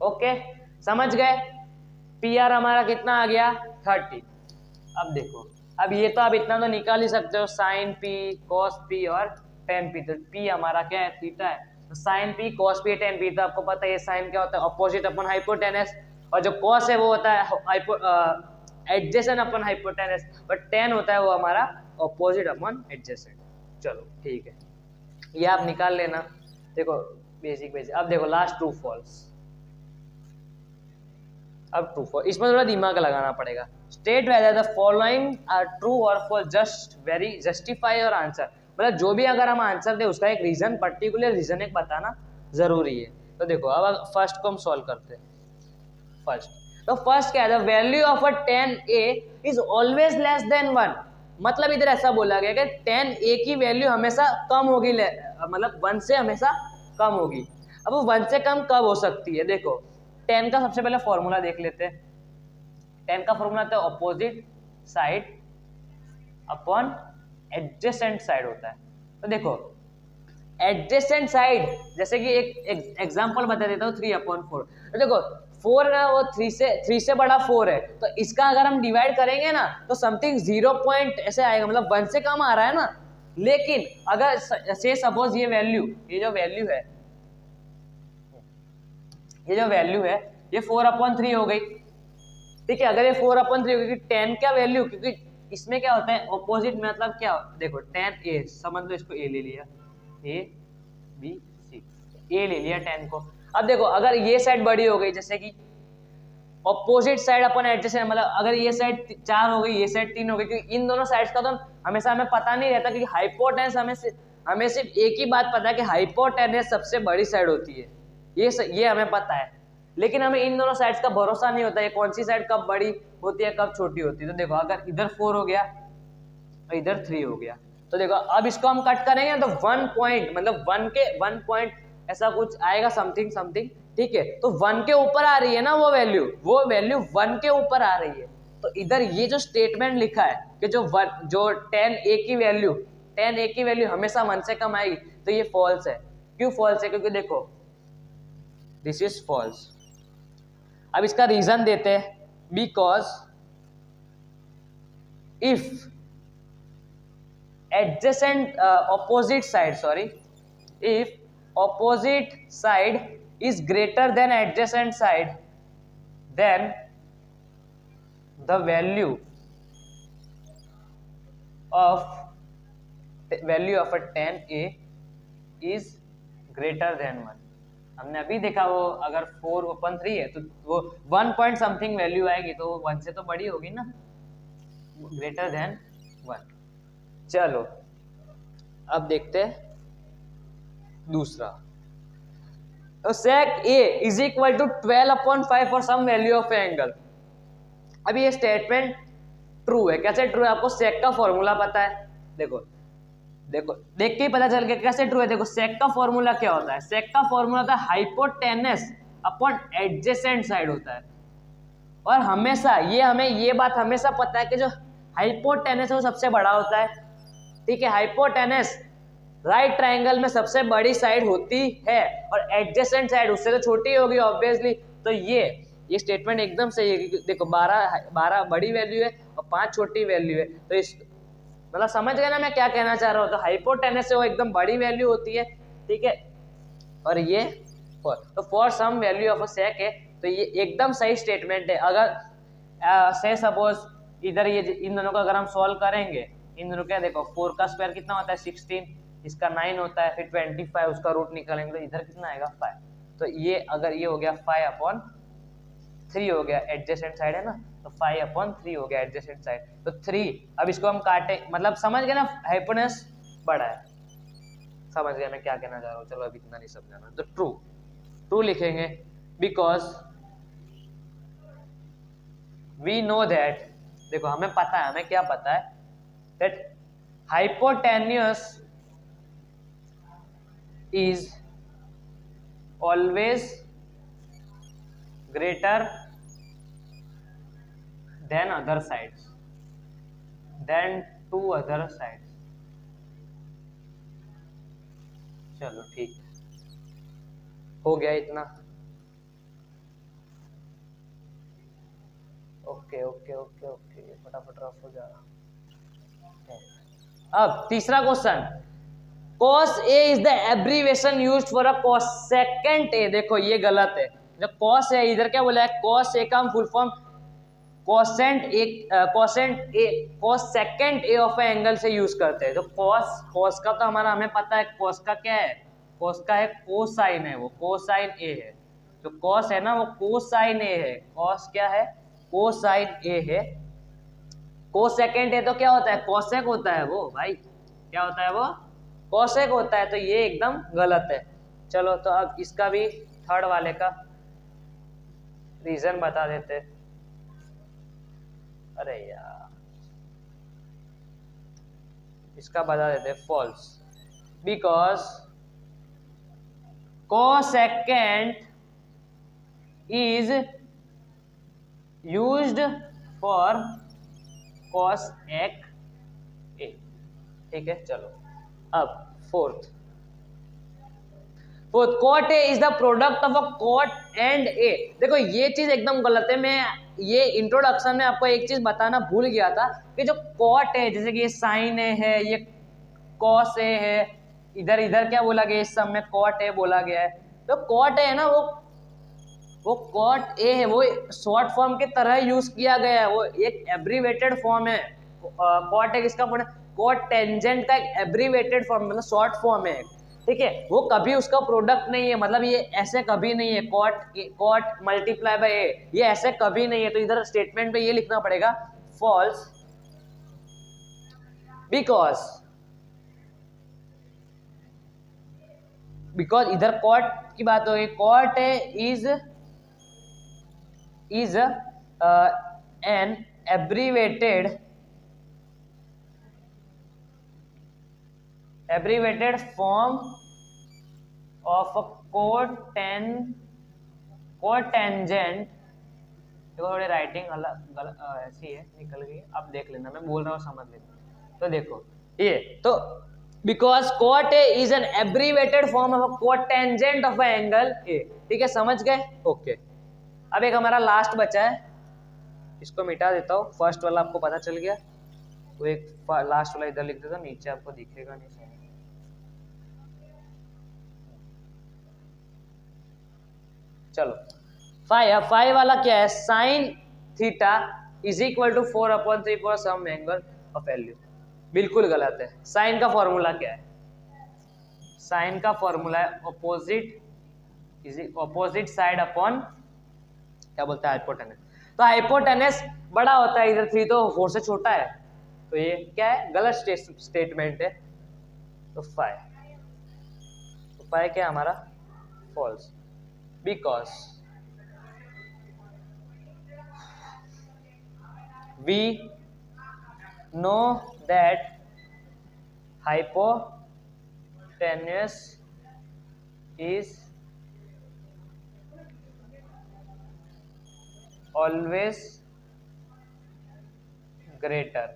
ओके, समझ गए, पी आर हमारा कितना आ गया, 30। अब देखो, अब ये तो आप इतना तो निकाल ही सकते हो, साइन पी, कॉस पी और टेन पी। तो पी हमारा क्या है, थीटा है, तो sine P, cos P, tan P. तो आपको पता है ये साइन क्या होता है, अपोजिट अपन हाइपोटेनस, और जो कॉस है वो होता है adjacent upon hypotenuse, but ten होता है वो हमारा ऑपोजिट अपन एडजेसेंट। चलो ठीक है, ये आप निकाल लेना। देखो बेसिक। अब देखो लास्ट ट्रू फॉल्स। अब ट्रू फॉल्स, इसमें थोड़ा दिमाग लगाना पड़ेगा। State whether the following are true और फॉल्स, जस्टिफाई और आंसर। मतलब जो भी अगर हम आंसर दे उसका एक रीजन, पर्टिकुलर रीजन एक बताना जरूरी है। तो देखो अब फर्स्ट को हम सॉल्व करते हैं। फर्स्ट क्या है, the value of a 10a is always less than 1। मतलब इधर ऐसा बोला गया कि 10a की वैल्यू हमेशा कम होगी, मतलब 1 से हमेशा कम होगी। अब वो 1 से कम कब हो सकती है, देखो 10 का सबसे पहले फॉर्मूला देख लेते हैं। 10 का फॉर्मूला तो opposite side upon adjacent side होता है। तो देखो एडजेसेंट साइड, जैसे कि एक एग्जांपल बता देता हूँ, 3/4। तो देखो 4 ना, वो 3 से बड़ा 4 है, तो इसका अगर हम डिवाइड करेंगे ना तो समथिंग 0 पॉइंट ऐसे आएगा, मतलब 1 से कम आ रहा है ना। लेकिन अगर से सपोज ये जो वैल्यू है ये 4/3 हो गई, ठीक है। अगर ये 4/3 हो गई, 10 का वैल्यू, क्योंकि इसमें क्या होता है ऑपोजिट, मतलब क्या, देखो 10a, समझ लो इसको a ले लिया, a b c, a ले लिया 10 को। अब देखो अगर ये साइड बड़ी हो गई, जैसे कि ऑपोजिट साइड अपन एडजेसेंट, मतलब अगर ये साइड 4 हो गई, ये साइड 3 हो गई, क्योंकि इन दोनों साइड्स का तो हमेशा हमें पता नहीं रहता, क्योंकि हाइपोटेनस हमें सिर्फ एक ही बात पता है कि हाइपोटेनस सबसे बड़ी साइड होती है, ये हमें पता है। लेकिन हमें इन दोनों साइड्स का भरोसा नहीं होता है, कौन सी साइड कब बड़ी होती है कब छोटी होती है। तो देखो अगर इधर 4 हो गया और इधर 3 हो गया, तो देखो अब इसको हम कट करेंगे तो 1 पॉइंट मतलब 1 पॉइंट ऐसा कुछ आएगा समथिंग समथिंग, ठीक है। तो 1 के ऊपर आ रही है ना वो वैल्यू 1 के ऊपर आ रही है। तो इधर ये जो स्टेटमेंट लिखा है कि जो 10a की वैल्यू हमेशा 1 से कम आएगी, तो ये फॉल्स है। क्यों फॉल्स है? क्योंकि देखो दिस इज फॉल्स। अब इसका रीजन देते हैं, because if opposite side is greater than adjacent side, then the value of a 10a is greater than 1। हमने अभी देखा वो अगर 4/3 है तो वो 1 पॉइंट समथिंग वैल्यू आएगी, तो 1 से तो बड़ी होगी ना, ग्रेटर देन 1। चलो अब देखते हैं दूसरा। sec a is equal to 12/5 for some value of angle. अभी ये स्टेटमेंट ट्रू है। कैसे ट्रू है? आपको sec का फॉर्मूला पता है। देखो देख के ही पता चल गया कैसे ट्रू है। देखो sec का फॉर्मूला क्या होता है? sec का फॉर्मूला होता है हाइपोटेनस अपॉन एडजेसेंट साइड होता है। और हमेशा हमें ये बात हमेशा पता है कि जो हाइपोटेनस है वो सबसे बड़ा होता है, ठीक है। हाइपोटेनस राइट ट्रायंगल में सबसे बड़ी साइड होती है और एडजेसेंट साइड उससे तो छोटी होगी ऑब्वियसली। तो ये स्टेटमेंट एकदम सही है। देखो 12 बड़ी वैल्यू है और 5 छोटी वैल्यू है। तो इस मतलब समझ गए ना मैं क्या कहना चाह रहा हूँ? तो हाइपोटेनस से वो एकदम बड़ी वैल्यू होती है, ठीक है। और ये तो for some value of a sec है, तो ये एकदम सही स्टेटमेंट है। अगर से सपोज इधर ये इन दोनों का अगर हम सॉल्व करेंगे, इन दोनों का देखो 4 का स्क्वायर कितना होता है 16, इसका 9 होता है, फिर 25 उसका रूट निकालेंगे तो इधर कितना आएगा 5। तो ये अगर ये हो गया 5/3 हो गया, एडजेसेंट साइड है ना, तो 5/3 हो गया एडजेसेंट साइड। तो 3 अब इसको हम काटे, मतलब समझ गए ना हाइपोटेनस बड़ा है। समझ गए मैं क्या कहना चाह रहा हूँ? चलो अभी इतना नहीं समझाना। तो ट्रू लिखेंगे बिकॉज वी नो दैट, देखो हमें पता है, हमें क्या पता है, that hypotenuse is always greater than other sides, than two other sides। चलो ठीक है, हो गया इतना। ओके ओके ओके ओके, फटाफट रफ हो जा रहा। अब तीसरा question, cos a is the abbreviation used for a cosecant a। देखो ये गलत है। जो cos है इधर क्या बोला है? cos a का हम full form cosecant a of angle से यूज करते हैं। तो cos का तो हमें पता है, cos का क्या है? cos का है कोसाइन है, वो कोसाइन a है। तो cos है ना वो कोसाइन a है। cos क्या है? कोसाइन a है। कोसेकेंट a तो क्या होता है? कोसेक होता है वो भाई। क्या होता है वो? कोसेक होता है। तो ये एकदम गलत है। चलो तो अब इसका भी थर्ड वाले का रीजन बता देते। अरे यार इसका बता देते, false. Because cosecant is used for cosec a, ठीक है। चलो अब fourth cot a is the product of a cot and a। देखो ये चीज एकदम गलत है। मैं ये इंट्रोडक्शन में आपको एक चीज बताना भूल गया था कि जो cot है, जैसे कि ये sin a है, ये cos a है, इधर क्या बोला गया? इस सब में cot a बोला गया है। तो cot a है ना वो cot a है, वो शॉर्ट फॉर्म के तरह यूज किया गया है। वो एक एब्रीवेटेड फॉर्म है। cot a किसका फॉर्म है? cot टेंजेंट का एक एब्रीवेटेड फॉर्म, मतलब शॉर्ट फॉर्म है, ठीक है। वो कभी उसका प्रोडक्ट नहीं है, मतलब ये ऐसे कभी नहीं है cot मल्टीप्लाई बाय a, ये ऐसे कभी नहीं है। तो इधर स्टेटमेंट पे ये लिखना पड़ेगा फॉल्स, बिकॉज इधर cot की बात हो गई। cot a is an abbreviated abbreviated form of a cotangent. थोड़ी राइटिंग अलग ऐसी है, निकल गई, अब देख लेना, मैं बोल रहा हूँ समझ लेना। तो देखो ये तो because cot A is an abbreviated form of a cotangent of a angle A. ठीक है, समझ गए? ओके। अब एक हमारा लास्ट बचा है, इसको मिटा देता हूँ। फर्स्ट वाला आपको पता चल गया, तो एक लास्ट वाला इधर लिख देता हूँ, नीचे आपको दिखेगा नहीं। चलो फाइव वाला क्या है? Sine theta is equal to 4/3 for some angle of value. बिल्कुल गलत है। साइन का फॉर्मूला क्या है? साइन का फॉर्मूला है ऑपोजिट साइड अपॉन क्या बोलता है, हाइपोटेनस। तो हाइपोटेनस बड़ा होता है, इधर 3 तो 4 से छोटा है, तो ये क्या है? गलत स्टेटमेंट है। तो फाइव क्या हमारा? False, because we know that hypotenuse is always greater।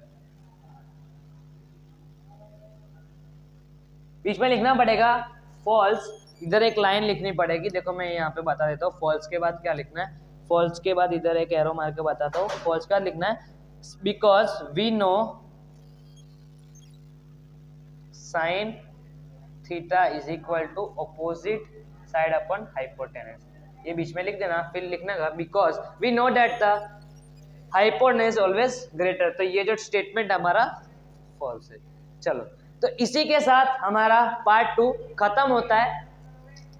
बीच में लिखना पड़ेगा फॉल्स, इधर एक लाइन लिखनी पड़ेगी। देखो मैं यहाँ पे बता देता हूँ फॉल्स के बाद क्या लिखना है। फॉल्स के बाद इधर एक एरो मार के बताता हूँ। फॉल्स का लिखना है because we know sine theta is equal to opposite side upon hypotenuse. ये बीच में लिख देना, फिर लिखना का because we know that the hypotenuse always greater. तो ये जो स्टेटमेंट हमारा फॉल्स है। चलो, तो इसी के साथ हमारा पार्ट 2 खत्म होता है।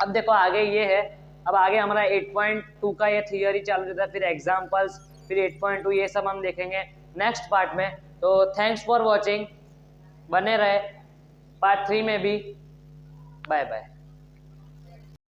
अब देखो आगे ये है, अब आगे हमारा 8.2 का ये थियरी चालू रहता है, फिर एग्जाम्पल्स, फिर 8.2 ये सब हम देखेंगे नेक्स्ट पार्ट में। तो थैंक्स फॉर वॉचिंग, बने रहे पार्ट 3 में भी। Bye bye.